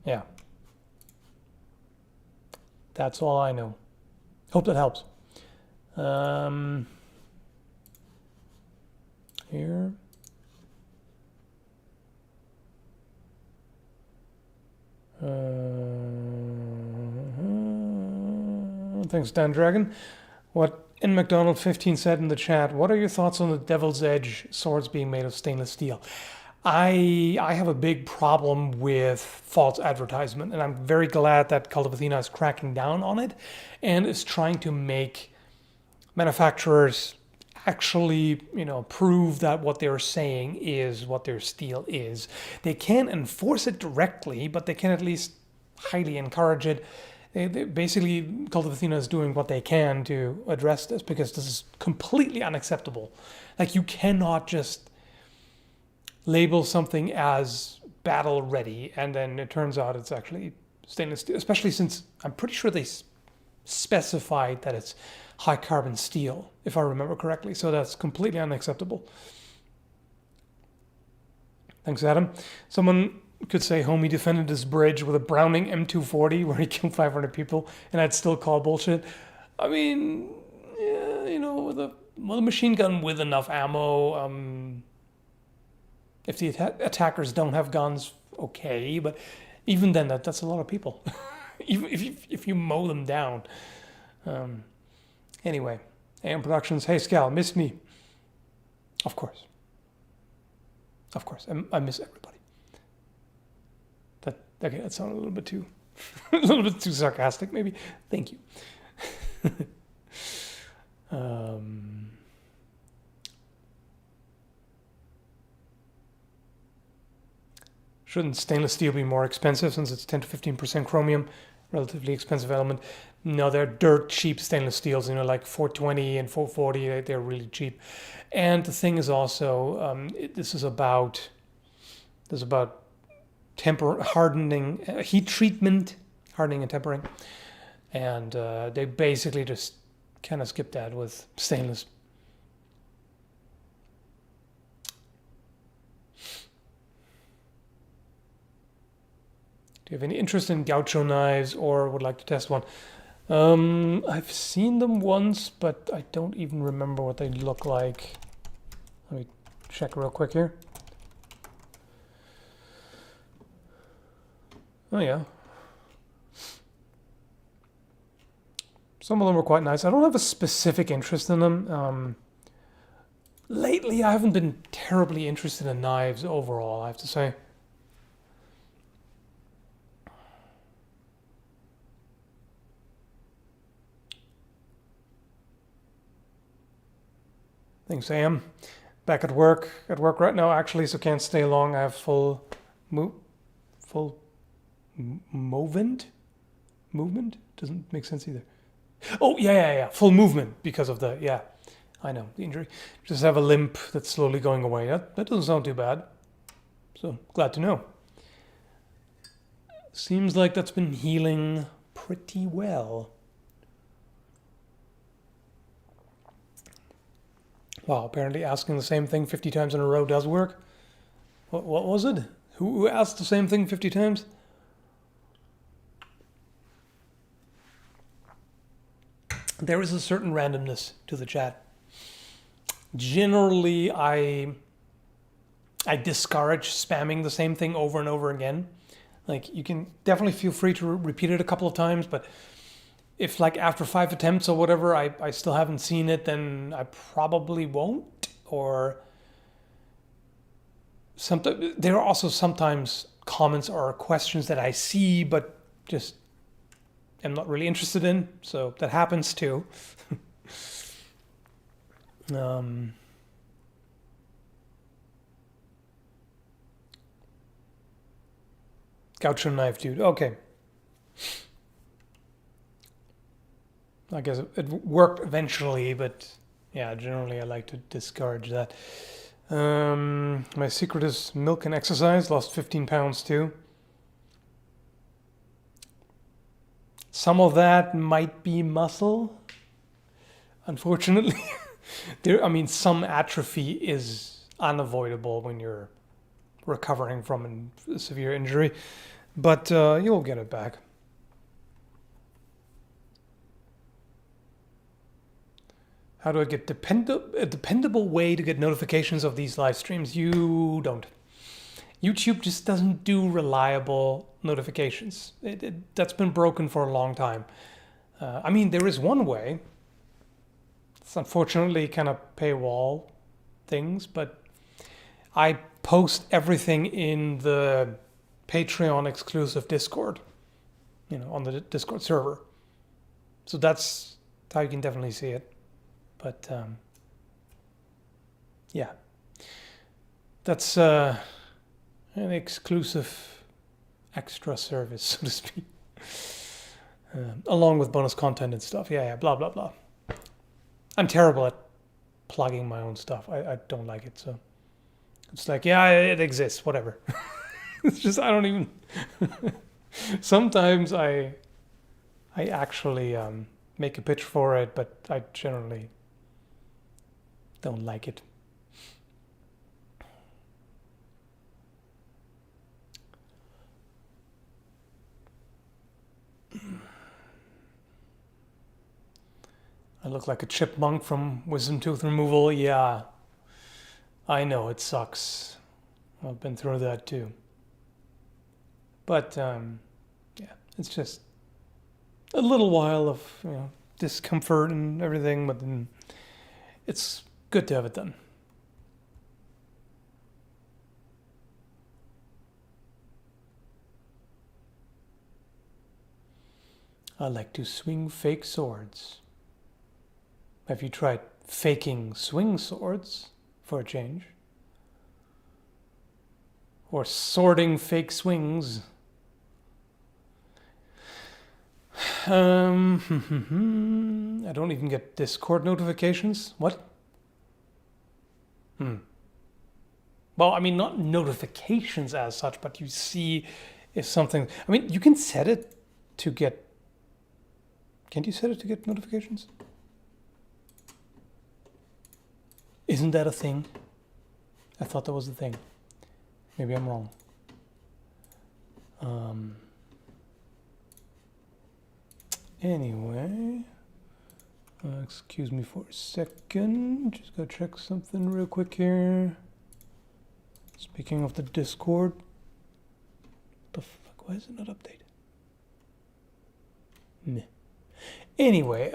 Yeah. That's all I know. Hope that helps. Here. Thanks, Dan Dragon. What N. McDonald 15 said in the chat, what are your thoughts on the Devil's Edge swords being made of stainless steel? I have a big problem with false advertisement, and I'm very glad that Cult of Athena is cracking down on it and is trying to make manufacturers actually, prove that what they're saying is what their steel is. They can't enforce it directly, but they can at least highly encourage it. Basically, Cult of Athena is doing what they can to address this, because this is completely unacceptable. Like, you cannot just label something as battle ready and then it turns out it's actually stainless steel, especially since I'm pretty sure they specified that it's high carbon steel, if I remember correctly. So that's completely unacceptable. Thanks, Adam. Someone could say Homie defended his bridge with a Browning M240 where he killed 500 people, and I'd still call bullshit. I mean, yeah, with a machine gun with enough ammo, if the attackers don't have guns, okay, but even then, that's a lot of people. Even if you mow them down. Anyway, AM Productions, hey Skall, miss me. Of course. I miss everybody. That sounded a little bit too, a little bit too sarcastic, maybe. Thank you. Shouldn't stainless steel be more expensive since it's 10 to 15% chromium? relatively expensive element. No, they're dirt cheap stainless steels, like 420 and 440. They're really cheap. And the thing is also, this is about hardening, heat treatment, hardening and tempering. And they basically just kind of skip that with stainless. Do you have any interest in gaucho knives or would like to test one? I've seen them once, but I don't even remember what they look like. Let me check real quick here. Oh yeah. Some of them were quite nice. I don't have a specific interest in them. Lately, I haven't been terribly interested in knives overall, I have to say. Thanks, Sam. Back at work right now actually, so can't stay long. I have full movement. Doesn't make sense either. Oh yeah. Full movement because of the I know the injury. Just have a limp that's slowly going away. That doesn't sound too bad. So glad to know. Seems like that's been healing pretty well. Wow, apparently asking the same thing 50 times in a row does work. What was it? Who asked the same thing 50 times? There is a certain randomness to the chat. Generally, I discourage spamming the same thing over and over again. Like, you can definitely feel free to repeat it a couple of times, but if like after 5 attempts or whatever, I still haven't seen it, then I probably won't. Or there are also sometimes comments or questions that I see, but just am not really interested in. So that happens too. Gaucho knife, dude. Okay. I guess it worked eventually, but yeah, generally I like to discourage that. My secret is milk and exercise. Lost 15 pounds too. Some of that might be muscle, unfortunately. Some atrophy is unavoidable when you're recovering from a severe injury, but you'll get it back. How do I get a dependable way to get notifications of these live streams? You don't. YouTube just doesn't do reliable notifications. That's been broken for a long time. There is one way. It's unfortunately kind of paywall things, but I post everything in the Patreon exclusive Discord, on the Discord server. So that's how you can definitely see it. But yeah, that's an exclusive extra service, so to speak, along with bonus content and stuff. Yeah, blah, blah, blah. I'm terrible at plugging my own stuff. I don't like it. So it's like, yeah, it exists, whatever. It's just, I don't even. Sometimes I actually make a pitch for it, but I generally don't like it. I look like a chipmunk from Wisdom Tooth Removal. Yeah, I know, it sucks. I've been through that too. But yeah, it's just a little while of discomfort and everything, but then it's good to have it done. I like to swing fake swords. Have you tried faking swing swords for a change? Or swording fake swings? I don't even get Discord notifications. What? Well, I mean, not notifications as such, but you see if something. I mean, you can set it to get. Can't you set it to get notifications? Isn't that a thing? I thought that was the thing. Maybe I'm wrong. Anyway, excuse me for a second. Just gotta check something real quick here. Speaking of the Discord, what the fuck? Why is it not updated? Meh. Anyway,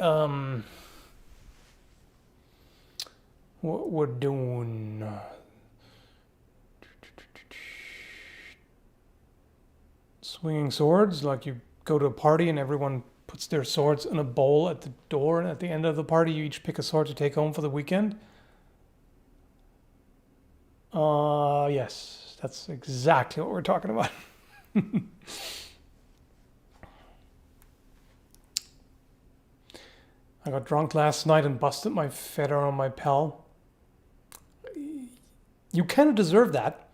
what we're doing. Swinging swords, like you go to a party and everyone puts their swords in a bowl at the door, and at the end of the party you each pick a sword to take home for the weekend. Yes, that's exactly what we're talking about. I got drunk last night and busted my feather on my pal. You kind of deserve that,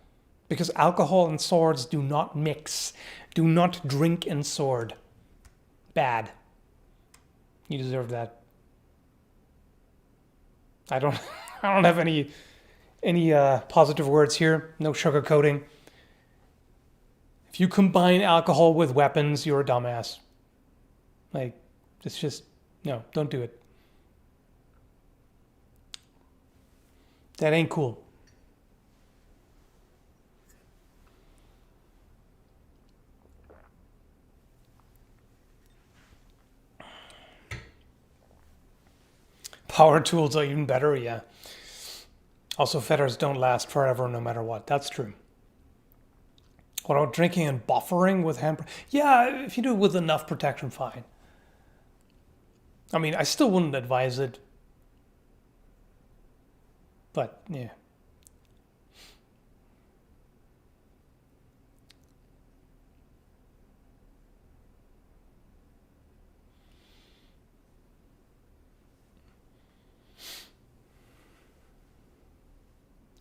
because alcohol and swords do not mix. Do not drink and sword. Bad. You deserve that. I don't have any positive words here. No sugarcoating. If you combine alcohol with weapons, you're a dumbass. Like, it's just, no, don't do it. That ain't cool. Power tools are even better, yeah. Also, feathers don't last forever no matter what. That's true. What about drinking and buffering with hand? Yeah, if you do it with enough protection, fine. I mean, I still wouldn't advise it. But, yeah.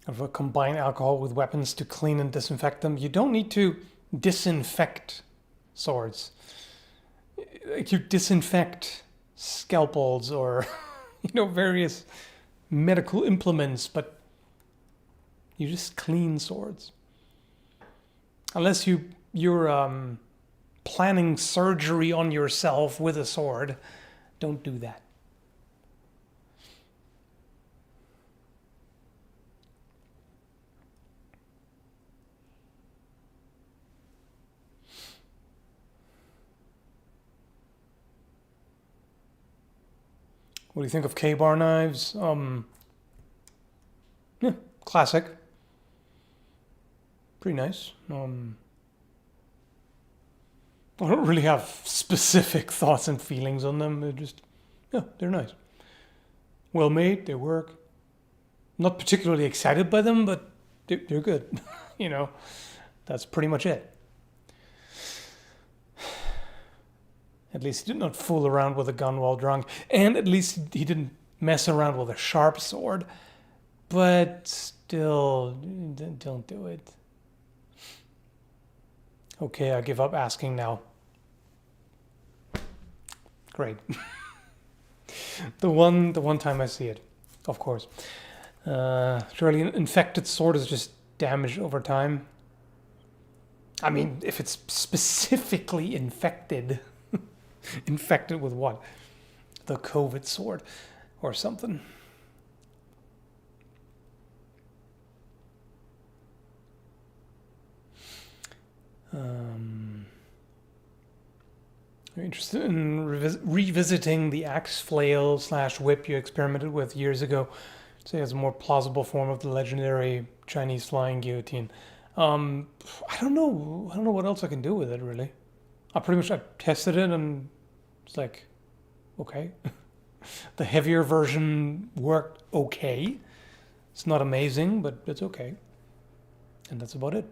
Of combine alcohol with weapons to clean and disinfect them. You don't need to disinfect swords. Like, you disinfect scalpels or various medical implements, but you just clean swords. Unless you're planning surgery on yourself with a sword, don't do that. What do you think of K-bar knives? Yeah, classic. Pretty nice. I don't really have specific thoughts and feelings on them. They're nice. Well made, they work. Not particularly excited by them, but they're good. That's pretty much it. At least he did not fool around with a gun while drunk. And at least he didn't mess around with a sharp sword. But still, don't do it. Okay, I give up asking now. Great. The one time I see it, of course. Surely an infected sword is just damaged over time. I mean, if it's specifically infected... Infected with what? The COVID sword or something. You're interested in revisiting the axe flail / whip you experimented with years ago. Say as a more plausible form of the legendary Chinese flying guillotine. I don't know. I don't know what else I can do with it, really. I tested it and it's like, okay. The heavier version worked okay. It's not amazing, but it's okay. And that's about it.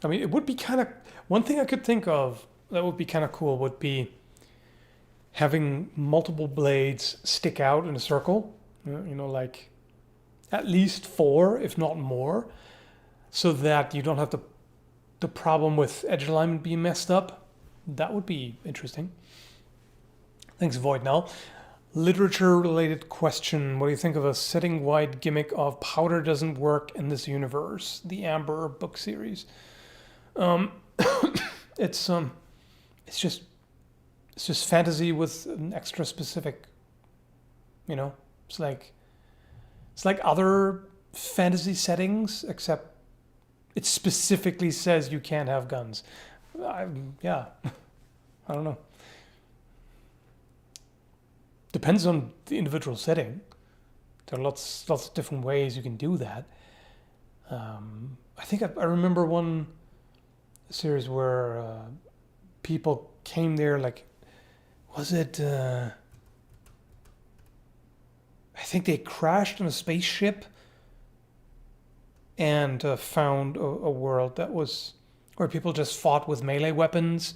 I mean, it would be kind of, one thing I could think of that would be kind of cool would be having multiple blades stick out in a circle, like at least 4, if not more, so that you don't have the problem with edge alignment being messed up. That would be interesting. Thanks, Void. Now, literature-related question. What do you think of a setting-wide gimmick of powder doesn't work in this universe? The Amber book series. Um, it's just fantasy with an extra specific. It's like other fantasy settings, except it specifically says you can't have guns. Yeah, I don't know. Depends on the individual setting. There are lots of different ways you can do that. I think I remember one series where people came there, like, was it? I think they crashed on a spaceship and found a world that was where people just fought with melee weapons.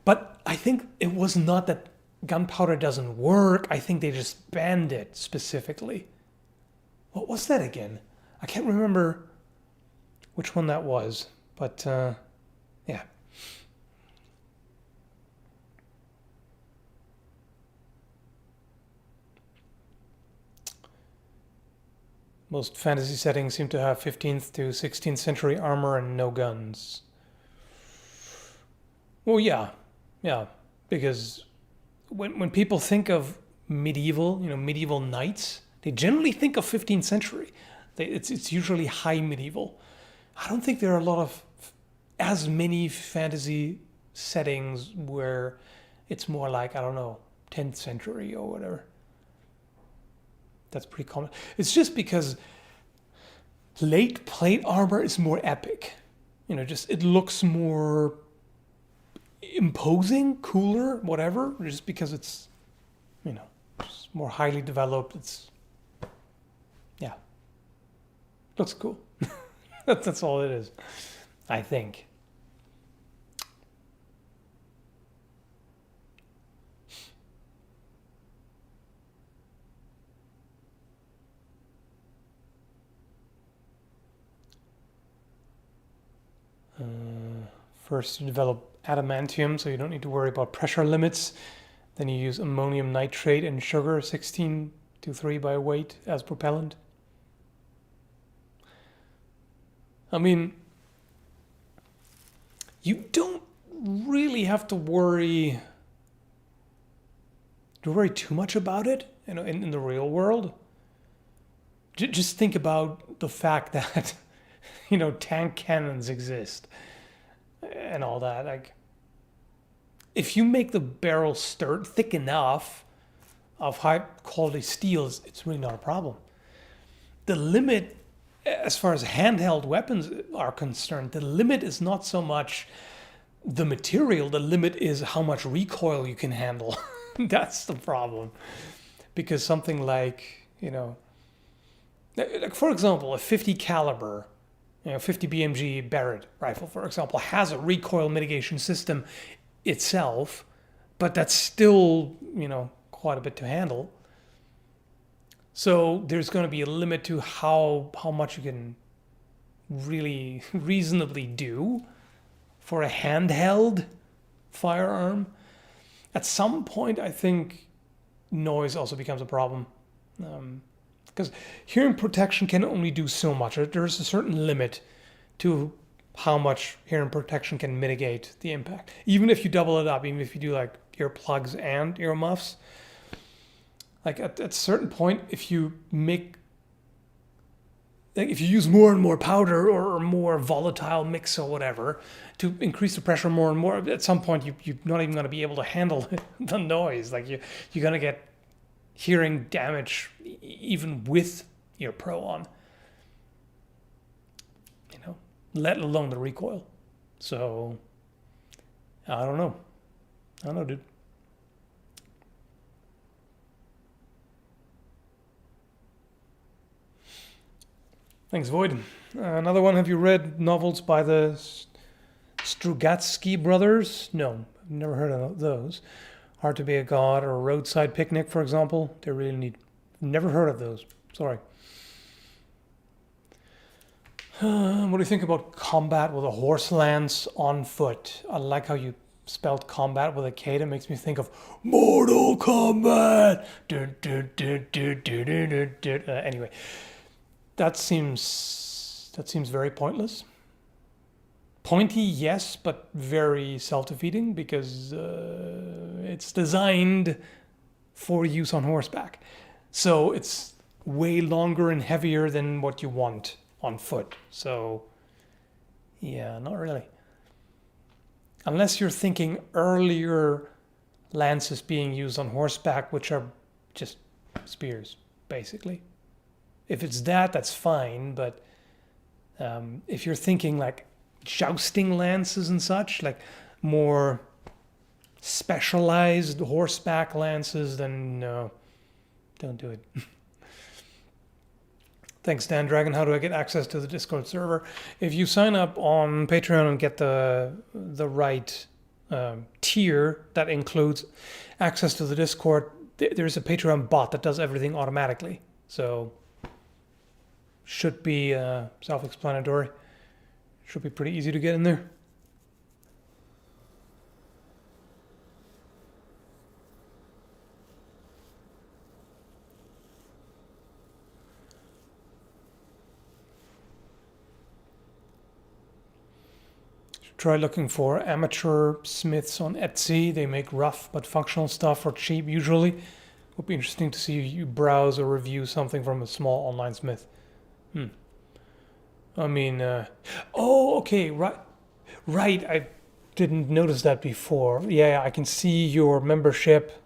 But I think it was not that gunpowder doesn't work. I think they just banned it specifically. What was that again? I can't remember which one that was, but yeah. Most fantasy settings seem to have 15th to 16th century armor and no guns. Well, yeah, because when people think of medieval, medieval knights, they generally think of 15th century. It's usually high medieval. I don't think there are a lot of as many fantasy settings where it's more like, I don't know, 10th century or whatever. That's pretty common. It's just because late plate armor is more epic. It looks more imposing, cooler, whatever, just because it's, just more highly developed. Looks cool. That's all it is, I think. First, you develop adamantium, so you don't need to worry about pressure limits. Then you use ammonium nitrate and sugar, 16:3 by weight, as propellant. I mean, you don't really have to worry too much about it, in the real world. Just think about the fact that, tank cannons exist and all that. Like, if you make the barrel thick enough of high quality steels, it's really not a problem. The limit, as far as handheld weapons are concerned, the limit is not so much the material, the limit is how much recoil you can handle. That's the problem. Because something like, like for example, a 50 caliber, 50 BMG Barrett rifle, for example, has a recoil mitigation system itself, but that's still, quite a bit to handle. So there's going to be a limit to how much you can really reasonably do for a handheld firearm. At some point, I think noise also becomes a problem. Because hearing protection can only do so much. There's a certain limit to how much hearing protection can mitigate the impact. Even if you double it up, even if you do like earplugs and earmuffs, like at a certain point, if you use more and more powder or more volatile mix or whatever to increase the pressure more and more, at some point you're not even going to be able to handle the noise. Like you're going to get hearing damage even with your Pro on, let alone the recoil. So I don't know, dude. Thanks, Void. Another one. Have you read novels by the Strugatsky Brothers? No, I've never heard of those. Hard to be a God or Roadside Picnic, for example. They're really neat. Never heard of those. Sorry. What do you think about combat with a horse lance on foot? I like how you spelled combat with a K. That makes me think of Mortal Kombat. Anyway, that seems very pointless. Pointy, yes, but very self-defeating because it's designed for use on horseback. So it's way longer and heavier than what you want on foot. So, yeah, not really. Unless you're thinking earlier lances being used on horseback, which are just spears, basically. If it's that, that's fine. But if you're thinking like jousting lances and such, like more specialized horseback lances, then no, don't do it. Thanks, Dan Dragon. How do I get access to the Discord server? If you sign up on Patreon and get the right tier that includes access to the Discord, there's a Patreon bot that does everything automatically. So should be self-explanatory. Should be pretty easy to get in there. Try looking for amateur smiths on Etsy. They make rough but functional stuff for cheap usually. Would be interesting to see you browse or review something from a small online smith. I mean, oh, okay, right. I didn't notice that before. Yeah, I can see your membership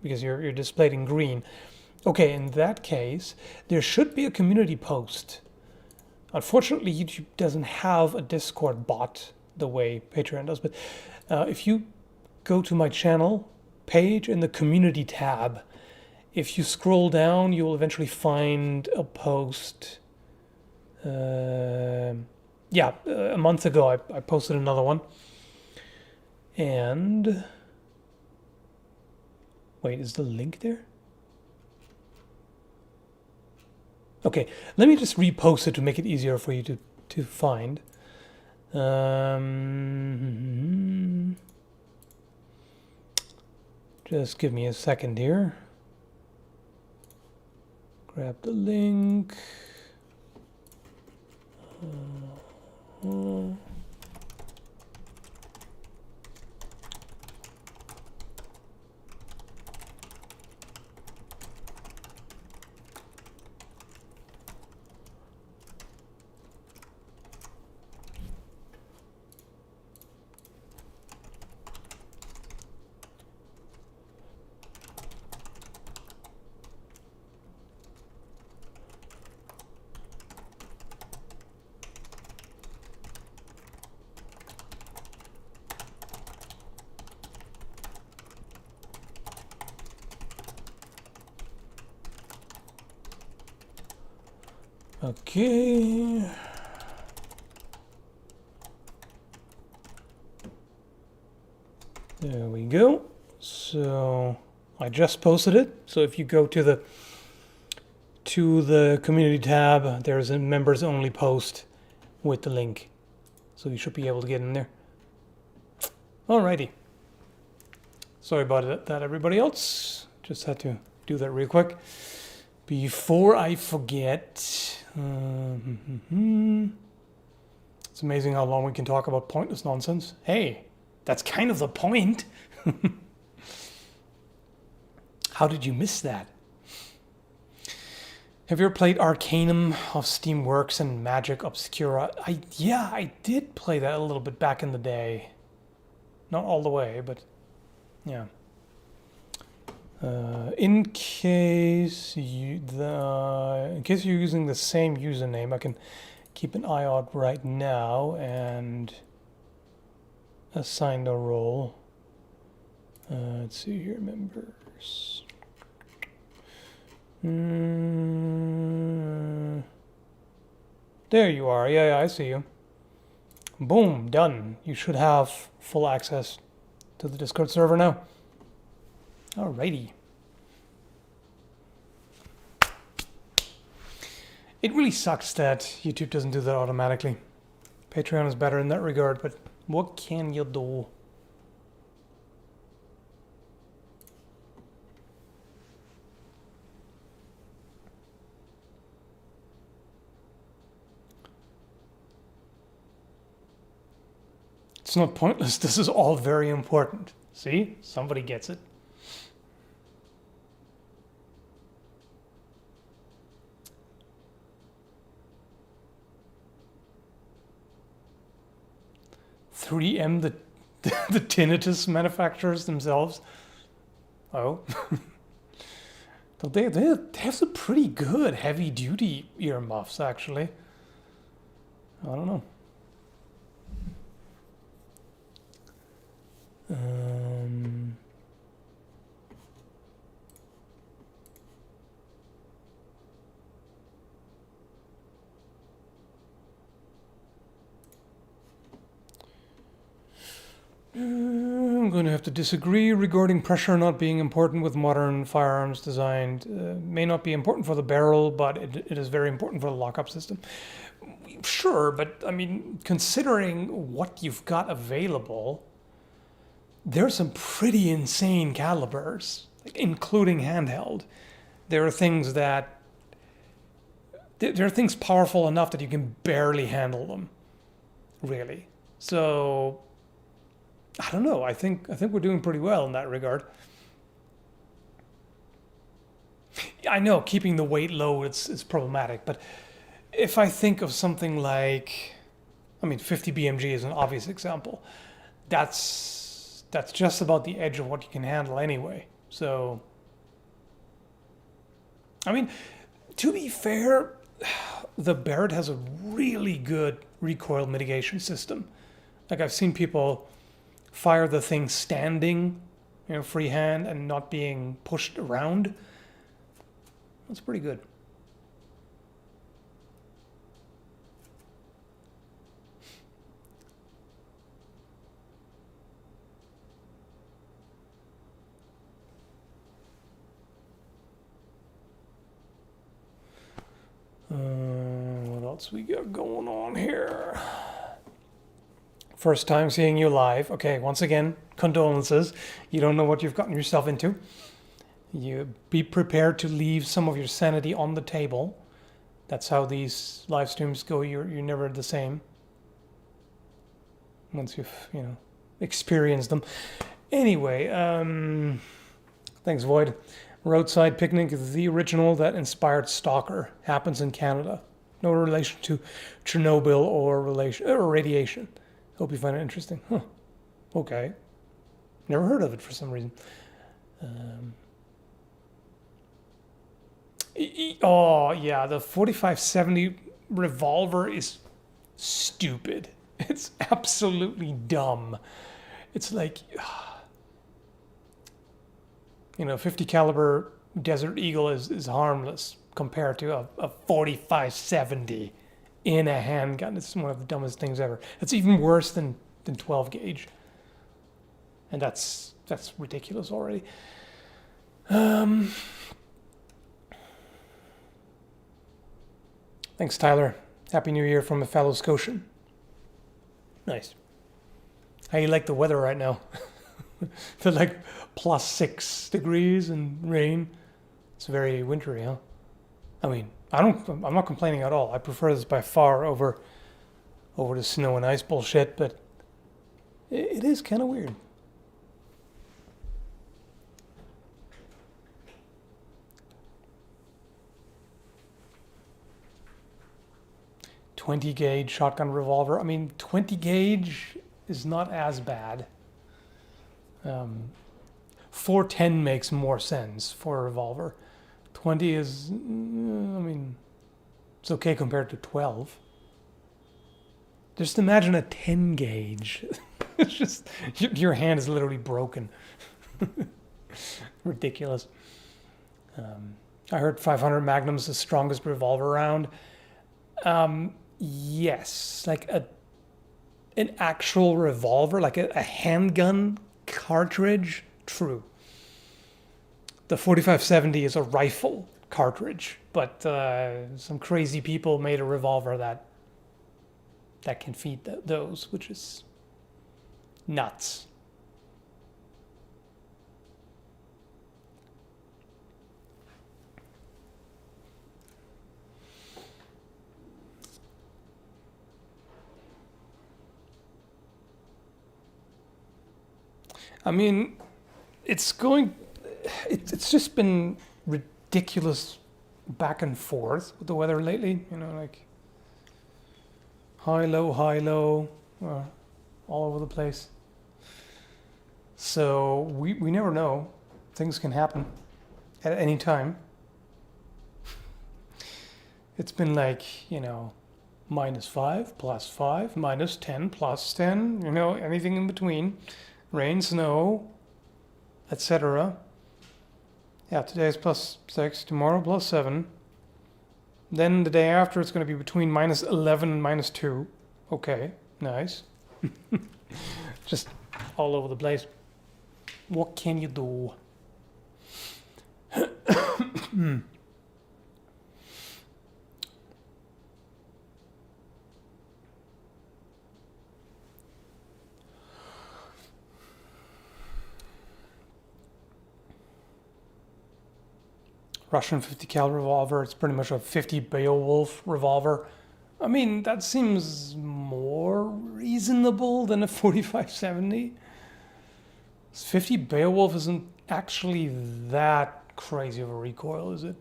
because you're displayed in green. Okay, in that case, there should be a community post. Unfortunately, YouTube doesn't have a Discord bot the way Patreon does, but if you go to my channel page in the community tab, if you scroll down, you will eventually find a post. A month ago I posted another one. And wait, is the link there? Okay, let me just repost it to make it easier for you to find. Just give me a second here. Grab the link. Okay. There we go. So I just posted it. So if you go to the community tab, there's a members only post with the link. So you should be able to get in there. Alrighty. Sorry about that, everybody else. Just had to do that real quick before I forget. It's amazing how long we can talk about pointless nonsense. Hey, that's kind of the point. How did you miss that? Have you ever played Arcanum of Steamworks and Magic Obscura? I did play that a little bit back in the day. Not all the way, but yeah. In case you're using the same username, I can keep an eye out right now and assign a role. Let's see here, members. There you are. Yeah, I see you. Boom, done. You should have full access to the Discord server now. Alrighty. It really sucks that YouTube doesn't do that automatically. Patreon is better in that regard, but what can you do? It's not pointless. This is all very important. See? Somebody gets it. $3M, the tinnitus manufacturers themselves. Oh. they have some pretty good heavy-duty earmuffs, actually. I don't know. I'm going to have to disagree regarding pressure not being important with modern firearms designed. May not be important for the barrel, but it is very important for the lockup system. Sure, but I mean, considering what you've got available, there's some pretty insane calibers, including handheld. There are things powerful enough that you can barely handle them, really. So I don't know. I think we're doing pretty well in that regard. I know keeping the weight low is problematic, but if I think of something like, 50 BMG is an obvious example. That's just about the edge of what you can handle anyway. So, to be fair, the Barrett has a really good recoil mitigation system. Like, I've seen people fire the thing standing, freehand and not being pushed around. That's pretty good. What else we got going on here? First time seeing you live. Okay, once again, condolences. You don't know what you've gotten yourself into. You be prepared to leave some of your sanity on the table. That's how these live streams go. You're never the same once you've experienced them. Anyway, thanks, Void. Roadside Picnic is the original that inspired Stalker. Happens in Canada. No relation to Chernobyl or radiation. Hope you find it interesting. Huh. Okay. Never heard of it for some reason. Oh, yeah. The 4570 revolver is stupid. It's absolutely dumb. It's like, 50 caliber Desert Eagle is harmless compared to a 4570 in a handgun. It's one of the dumbest things ever. It's even worse than 12 gauge. And that's ridiculous already. Thanks, Tyler. Happy New Year from a fellow Scotian. Nice. How you like the weather right now? Feel like +6 degrees and rain. It's very wintry, huh? I'm not complaining at all. I prefer this by far over the snow and ice bullshit, but it is kind of weird. .20 gauge shotgun revolver. 20 gauge is not as bad. 410 makes more sense for a revolver. 20 is, it's okay compared to 12. Just imagine a 10 gauge. It's just, your hand is literally broken. Ridiculous. I heard 500 Magnum's the strongest revolver round. Yes, like an actual revolver, like a handgun cartridge, true. The 4570 is a rifle cartridge, but some crazy people made a revolver that can feed those, which is nuts. I mean, it's just been ridiculous back and forth with the weather lately. You know, like high, low, all over the place. So we never know. Things can happen at any time. It's been like, you know, -5, +5, -10, +10, you know, anything in between. Rain, snow, etc. Yeah, today is +6, tomorrow +7. Then the day after it's going to be between -11 and -2. Okay, nice. Just all over the place. What can you do? Russian 50 cal revolver. It's pretty much a 50 Beowulf revolver. I mean, that seems more reasonable than a 4570. 50 Beowulf isn't actually that crazy of a recoil, is it?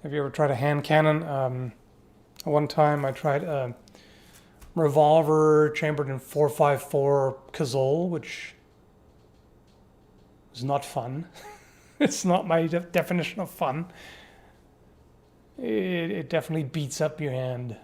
Have you ever tried a hand cannon? One time I tried a revolver chambered in 4.54 Cazole, which is not fun. It's not my definition of fun. It definitely beats up your hand.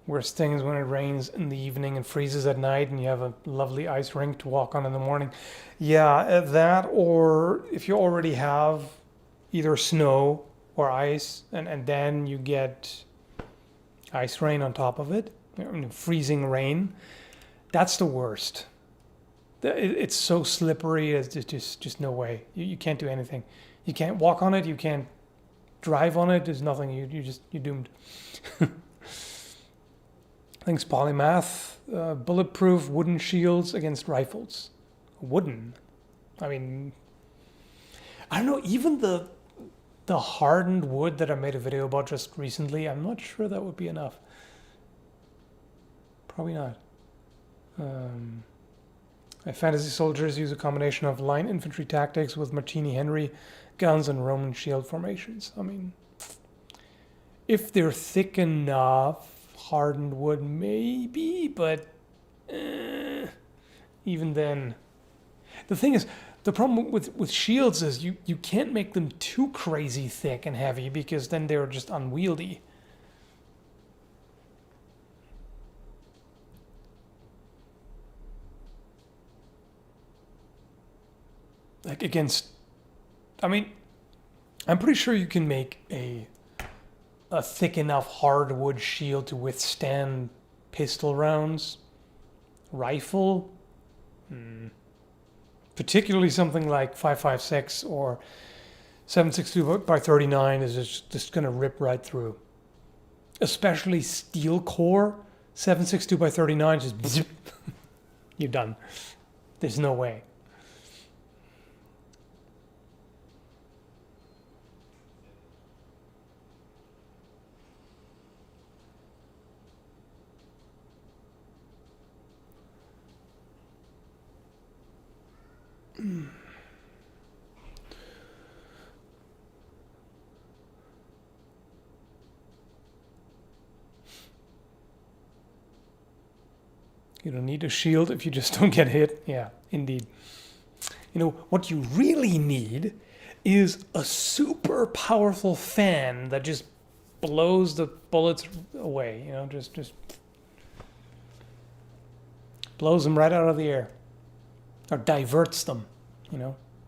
Worst thing is when it rains in the evening and freezes at night and you have a lovely ice rink to walk on in the morning. Yeah, that, or if you already have either snow or ice and then you get ice rain on top of it, freezing rain, that's the worst. It's so slippery, it's just no way. You can't do anything. You can't walk on it, you can't drive on it, there's nothing, you're doomed. Thanks, Polymath. Bulletproof wooden shields against rifles. Wooden. I mean, I don't know, even the hardened wood that I made a video about just recently, I'm not sure that would be enough. Probably not. Fantasy soldiers use a combination of line infantry tactics with Martini Henry guns and Roman shield formations. I mean, if they're thick enough, hardened wood maybe, but even then. The thing is, the problem with shields is you can't make them too crazy thick and heavy because then they're just unwieldy. Like against, I mean, I'm pretty sure you can make a thick enough hardwood shield to withstand pistol rounds. Rifle, particularly something like 5.56 or 7.62 by 39 is just going to rip right through. Especially steel core 7.62 by 39, just you're done. There's no way. You don't need a shield if you just don't get hit. Yeah, indeed. You know, what you really need is a super powerful fan that just blows the bullets away, just blows them right out of the air, or diverts them,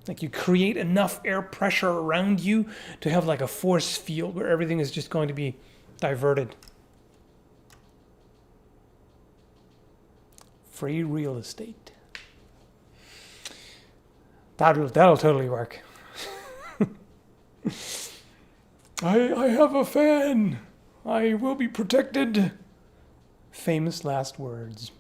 Like you create enough air pressure around you to have like a force field where everything is just going to be diverted. Free real estate. That'll totally work. I have a fan. I will be protected. Famous last words.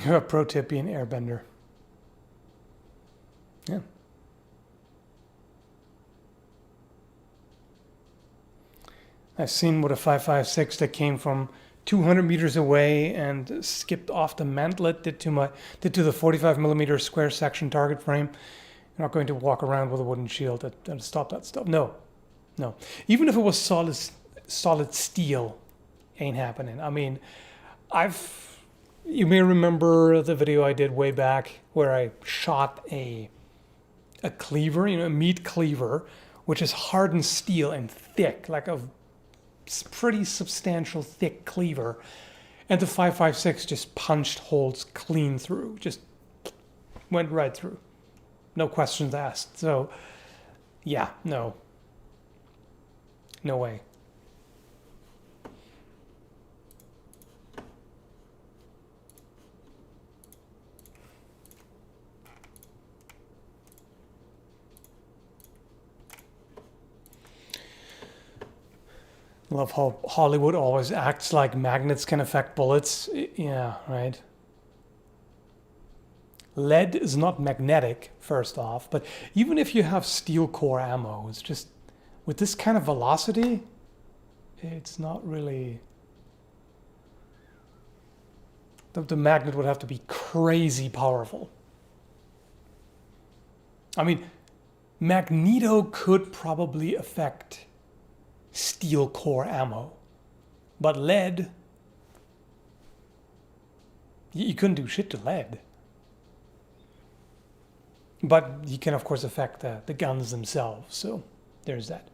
A pro tip: be an airbender. Yeah. I've seen what a 5.56 that came from 200 meters away and skipped off the mantlet did to the 45 millimeter square section target frame. You're not going to walk around with a wooden shield and stop that stuff. No. Even if it was solid steel, ain't happening. I mean, you may remember the video I did way back where I shot a cleaver, a meat cleaver, which is hardened steel and thick, like a pretty substantial thick cleaver, and the 5.56 just punched holes clean through, just went right through, no questions asked. So yeah, no way. Love how Hollywood always acts like magnets can affect bullets. Yeah, right. Lead is not magnetic, first off, but even if you have steel core ammo, it's just, with this kind of velocity, it's not really... The magnet would have to be crazy powerful. I mean, Magneto could probably affect steel core ammo, but lead, you couldn't do shit to lead. But you can of course affect the guns themselves, so there's that.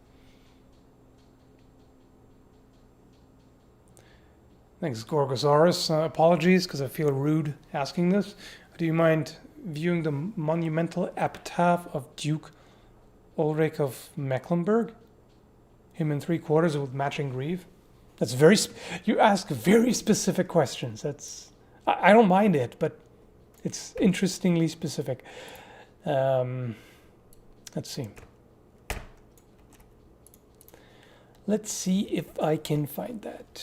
Thanks, Gorgosaurus. Apologies because I feel rude asking this. Do you mind viewing the monumental epitaph of Duke Ulrich of Mecklenburg? Him in 3/4 with matching greave. That's you ask very specific questions. I don't mind it, but it's interestingly specific. Let's see. Let's see if I can find that.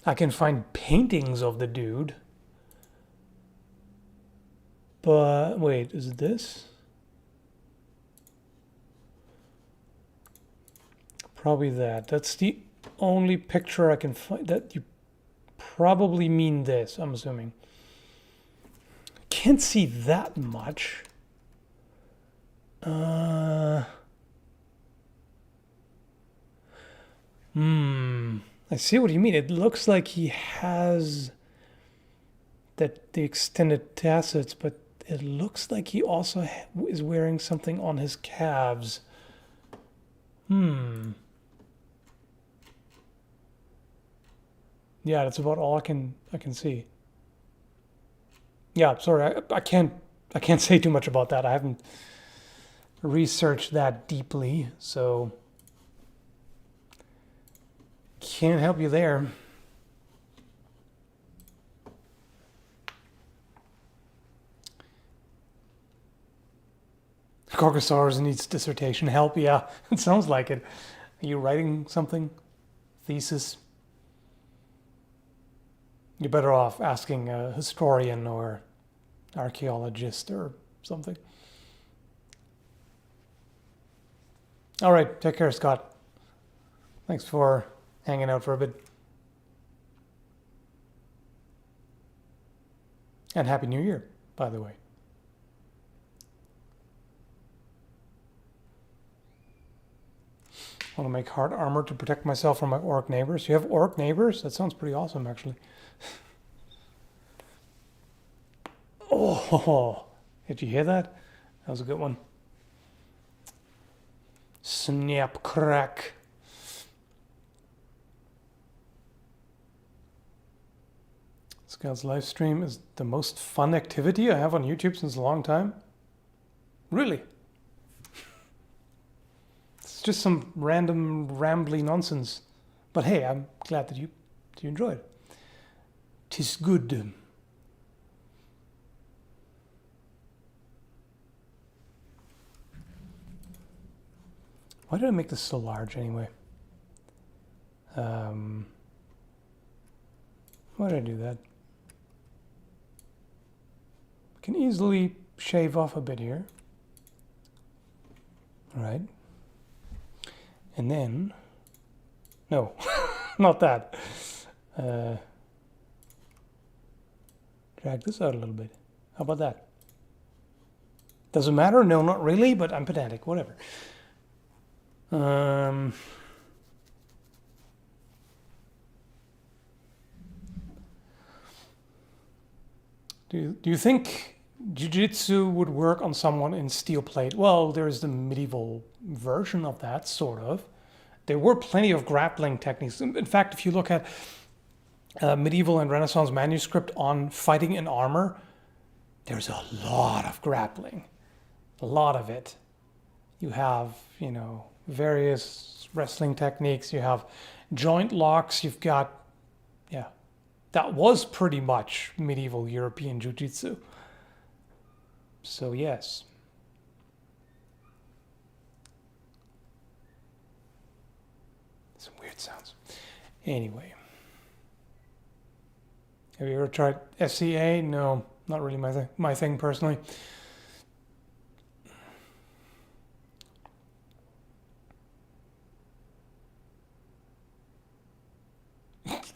I can find paintings of the dude. But wait, is it this? Probably that. That's the only picture I can find. That you probably mean this, I'm assuming. Can't see that much. I see what you mean. It looks like he has the extended tassets, but it looks like he also is wearing something on his calves. Yeah, that's about all I can see. Yeah, sorry, I can't say too much about that. I haven't researched that deeply, so can't help you there. Gorgosaurus needs dissertation help. Yeah, it sounds like it. Are you writing something? Thesis? You're better off asking a historian or archaeologist or something. All right, take care, Scott. Thanks for hanging out for a bit. And Happy New Year, by the way. I want to make hard armor to protect myself from my orc neighbors. You have orc neighbors? That sounds pretty awesome, actually. Oh, did you hear that? That was a good one. Snap crack. Scout's live stream is the most fun activity I have on YouTube since a long time. Really? It's just some random rambly nonsense. But hey, I'm glad that you enjoyed it. 'Tis good. Why did I make this so large anyway? Why did I do that? I can easily shave off a bit here. All right. And then, no, not that. Drag this out a little bit. How about that? Doesn't matter? No, not really, but I'm pedantic, whatever. Do you think jiu-jitsu would work on someone in steel plate? Well, there's the medieval version of that, sort of. There were plenty of grappling techniques. In fact, if you look at medieval and Renaissance manuscript on fighting in armor, there's a lot of grappling. A lot of it. You have, various wrestling techniques. You have joint locks. You've got, that was pretty much medieval European jiu-jitsu. So yes. Some weird sounds. Anyway. Have you ever tried SCA? No, not really my thing personally.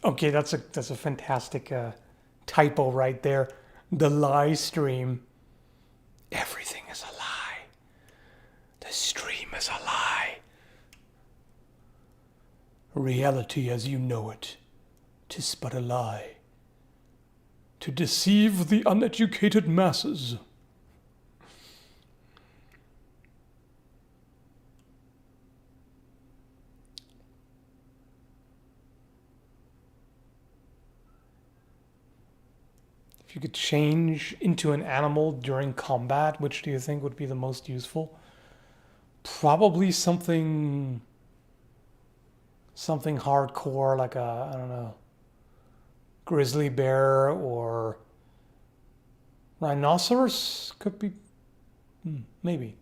Okay, that's a fantastic typo right there. The lie stream. Everything is a lie. The stream is a lie. Reality as you know it, 'tis but a lie. To deceive the uneducated masses. If you could change into an animal during combat, which do you think would be the most useful? Probably something hardcore, like a, I don't know, grizzly bear or rhinoceros could be, maybe.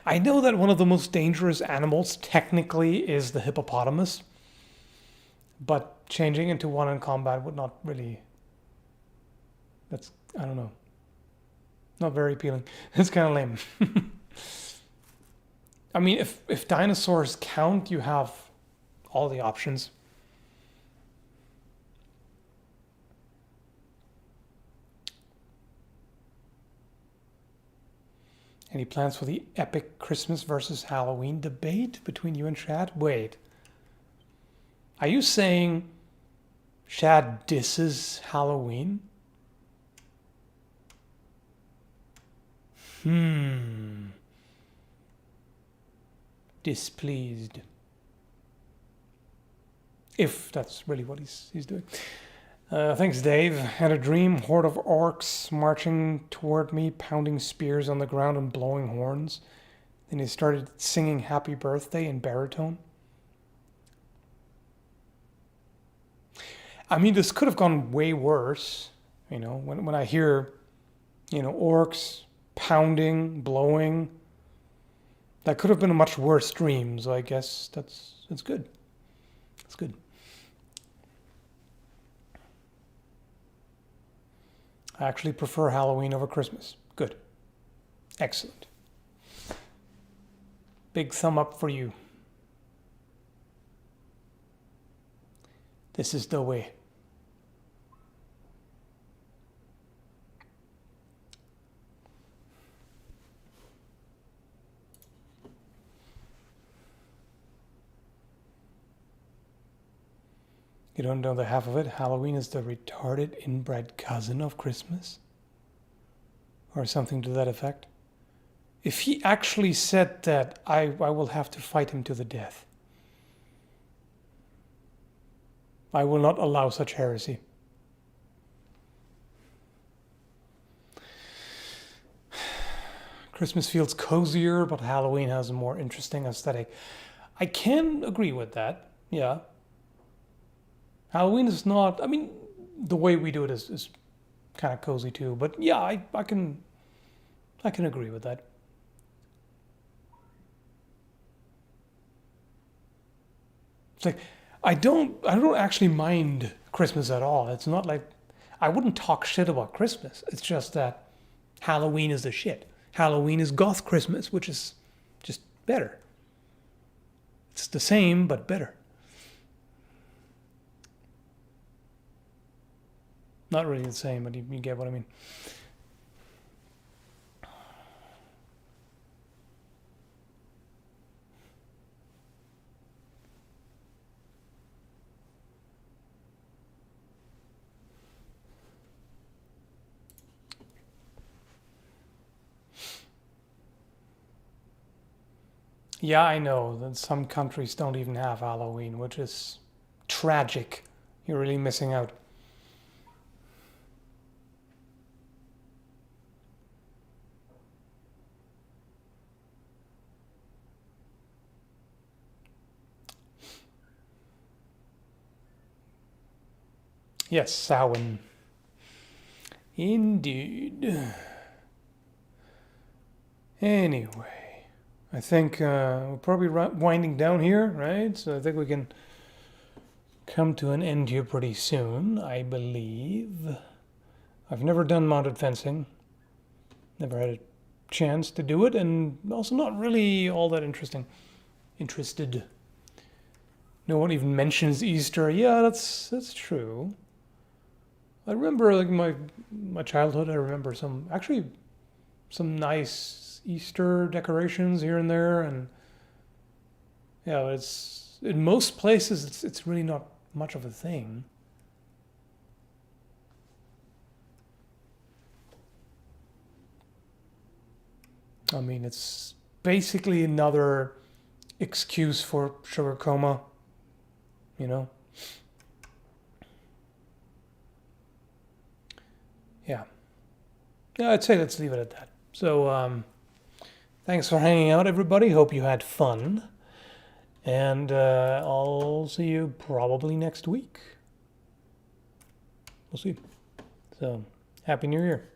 I know that one of the most dangerous animals technically is the hippopotamus, but changing into one in combat would not really, that's, I don't know, not very appealing. It's kind of lame. I mean, if dinosaurs count, you have all the options. Any plans for the epic Christmas versus Halloween debate between you and Shad? Wait. Are you saying Shad disses Halloween? Displeased. If that's really what he's doing. Thanks, Dave. Had a dream, horde of orcs marching toward me, pounding spears on the ground and blowing horns. Then they started singing Happy Birthday in baritone. I mean, this could have gone way worse. When I hear, orcs pounding, blowing, that could have been a much worse dream. So I guess that's good. It's good. I actually prefer Halloween over Christmas. Good. Excellent. Big thumb up for you. This is the way. You don't know the half of it? Halloween is the retarded inbred cousin of Christmas? Or something to that effect? If he actually said that, I will have to fight him to the death. I will not allow such heresy. Christmas feels cozier, but Halloween has a more interesting aesthetic. I can agree with that, yeah. Halloween is not, I mean, the way we do it is kind of cozy too, but yeah, I can agree with that. It's like, I don't actually mind Christmas at all. It's not like, I wouldn't talk shit about Christmas. It's just that Halloween is the shit. Halloween is goth Christmas, which is just better. It's the same, but better. Not really the same, but you get what I mean. Yeah, I know that some countries don't even have Halloween, which is tragic. You're really missing out. Yes, Samhain. Indeed. Anyway, I think we're probably winding down here, right? So I think we can come to an end here pretty soon, I believe. I've never done mounted fencing. Never had a chance to do it, and also not really all that interested. No one even mentions Easter. Yeah, that's true. I remember like my childhood. I remember some nice Easter decorations here and there, and yeah, it's in most places it's really not much of a thing. I mean, it's basically another excuse for sugar coma, you know. Yeah. Yeah, I'd say let's leave it at that. So, thanks for hanging out, everybody. Hope you had fun. And I'll see you probably next week. We'll see. So, Happy New Year.